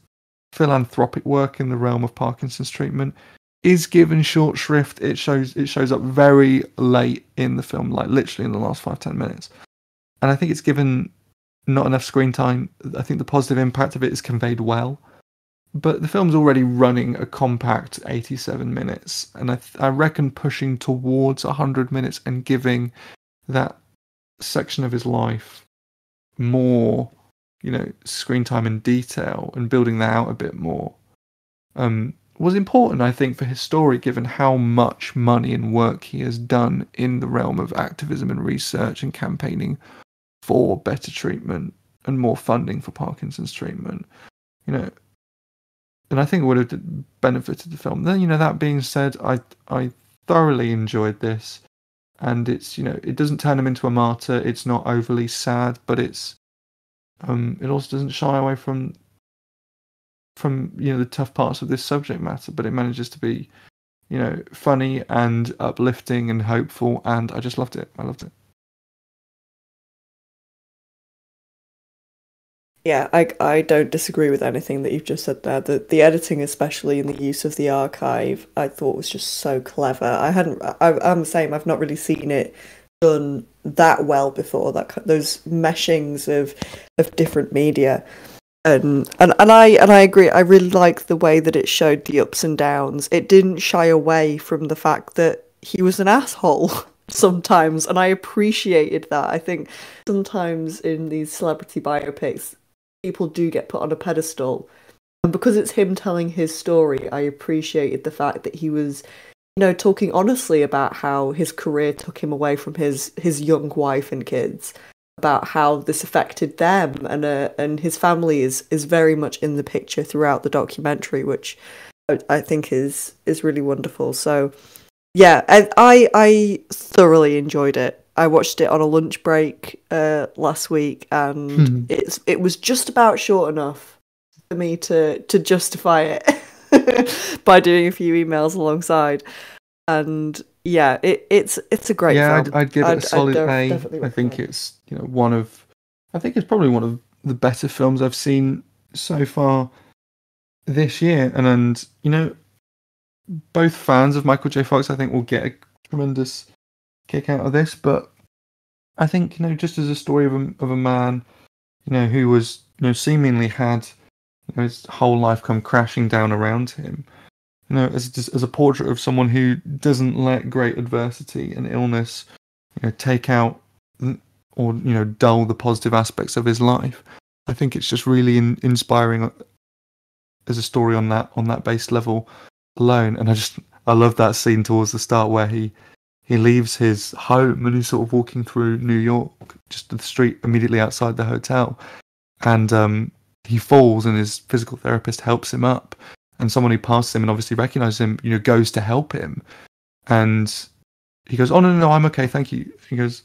philanthropic work in the realm of Parkinson's treatment is given short shrift. It shows up very late in the film, like literally in the last 5-10 minutes. And I think it's given not enough screen time. I think the positive impact of it is conveyed well. But the film's already running a compact 87 minutes. And I reckon pushing towards 100 minutes and giving that section of his life more, screen time and detail and building that out a bit more was important, I think, for his story, given how much money and work he has done in the realm of activism and research and campaigning for better treatment and more funding for Parkinson's treatment. And I think it would have benefited the film. Then, that being said, I thoroughly enjoyed this, and it's, it doesn't turn him into a martyr. It's not overly sad, but it also doesn't shy away from the tough parts of this subject matter, but it manages to be funny and uplifting and hopeful, and I just loved it. I loved it. Yeah, I don't disagree with anything that you've just said there. The editing, especially in the use of the archive, I thought was just so clever. I'm the same. I've not really seen it done that well before. Those meshings of different media. And I agree. I really like the way that it showed the ups and downs. It didn't shy away from the fact that he was an asshole sometimes, and I appreciated that. I think sometimes in these celebrity biopics, people do get put on a pedestal, and because it's him telling his story, I appreciated the fact that he was, talking honestly about how his career took him away from his young wife and kids, about how this affected them, and his family is very much in the picture throughout the documentary, which I think is really wonderful. So yeah, I thoroughly enjoyed it. I watched it on a lunch break last week, and it was just about short enough for me to justify it by doing a few emails alongside. And yeah, it's a great film. I'd give it a solid A. I think it's I think it's probably one of the better films I've seen so far this year. And both fans of Michael J. Fox, I think, will get a tremendous kick out of this. But I think just as a story of a man, who was seemingly had his whole life come crashing down around him. As a portrait of someone who doesn't let great adversity and illness, take out or dull the positive aspects of his life. I think it's just really inspiring as a story on that base level alone. And I love that scene towards the start where he leaves his home and he's sort of walking through New York, just the street immediately outside the hotel, and he falls and his physical therapist helps him up. And someone who passes him and obviously recognizes him, goes to help him. And he goes, "Oh, no, I'm okay, thank you." He goes,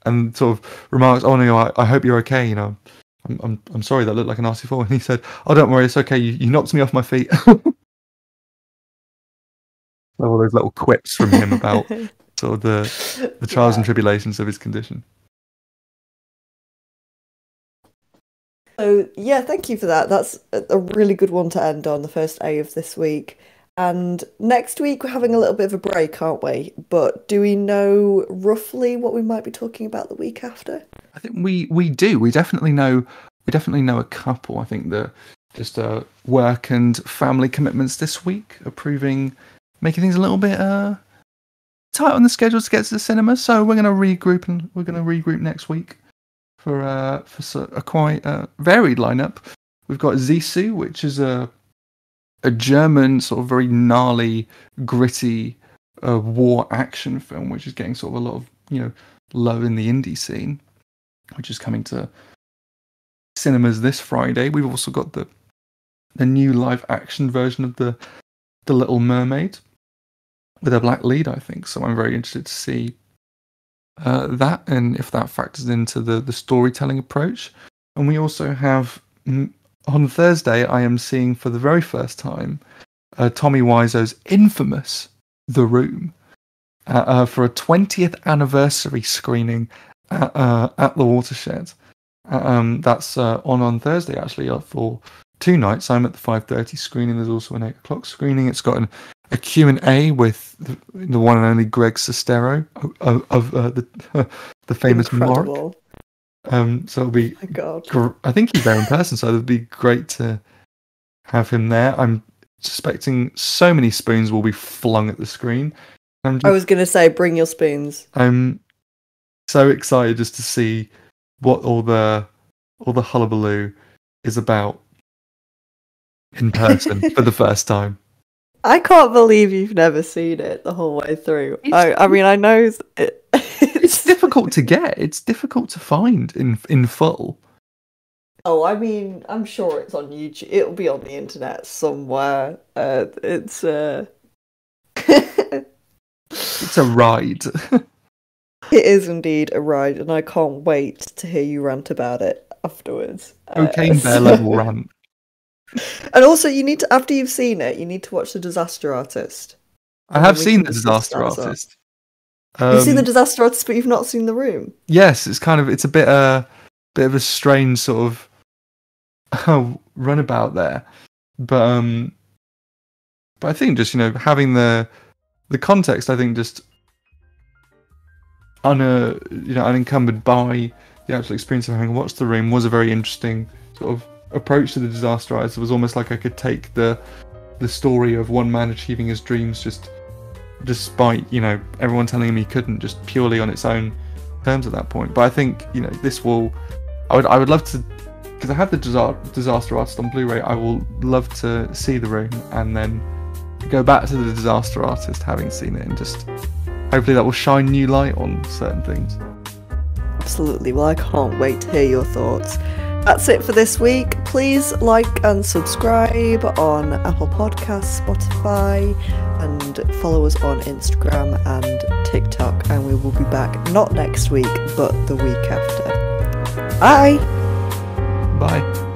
and sort of remarks, "Oh, no, I hope you're okay, I'm sorry that looked like a nasty fall." And he said, "Oh, don't worry, it's okay, you knocked me off my feet." All those little quips from him about sort of the trials and tribulations of his condition. So yeah, thank you for that. That's a really good one to end on, the first A of this week. And next week we're having a little bit of a break, aren't we? But do we know roughly what we might be talking about the week after? I think we do. We definitely know a couple. I think that just work and family commitments this week are making things a little bit tight on the schedule to get to the cinema. So we're going to regroup next week for a quite varied lineup. We've got Zissou, which is a German sort of very gnarly, gritty war action film, which is getting sort of a lot of love in the indie scene, which is coming to cinemas this Friday. We've also got the new live action version of the Little Mermaid with a black lead, I think. So I'm very interested to see that, and if that factors into the storytelling approach. And we also have on Thursday, I am seeing for the very first time Tommy Wiseau's infamous The Room for a 20th anniversary screening at the Watershed. That's on Thursday, actually, for 2 nights. I'm at the 5:30 screening. There's also an 8 o'clock screening. It's got a Q&A with the one and only Greg Sestero of the famous Incredible. Mark. So it'll be. Oh my God. I think he's there in person, so it'll be great to have him there. I'm suspecting so many spoons will be flung at the screen. I was going to say, bring your spoons. I'm so excited just to see what all the hullabaloo is about in person for the first time. I can't believe you've never seen it the whole way through. I mean, I know it's difficult to get. It's difficult to find in full. Oh, I mean, I'm sure it's on YouTube. It'll be on the internet somewhere. It's It's a ride. It is indeed a ride, and I can't wait to hear you rant about it afterwards. Cocaine Bear level rant. And also, you need to, after you've seen it, you need to watch The Disaster Artist. I have seen The Disaster Artist. You've seen The Disaster Artist, but you've not seen The Room. Yes, it's a bit of a strange sort of runabout there, but I think just having the context, I think just unencumbered by the actual experience of having watched The Room was a very interesting sort of approach to The Disaster Artist. It was almost like I could take the story of one man achieving his dreams just despite everyone telling him he couldn't, just purely on its own terms at that point. But I think this will. I would love to, because I have the Disaster Artist on Blu-ray. I will love to see The Room and then go back to The Disaster Artist having seen it, and just hopefully that will shine new light on certain things. Absolutely. Well, I can't wait to hear your thoughts. That's it for this week. Please like and subscribe on Apple Podcasts, Spotify, and follow us on Instagram and TikTok. And we will be back not next week, but the week after. Bye! Bye.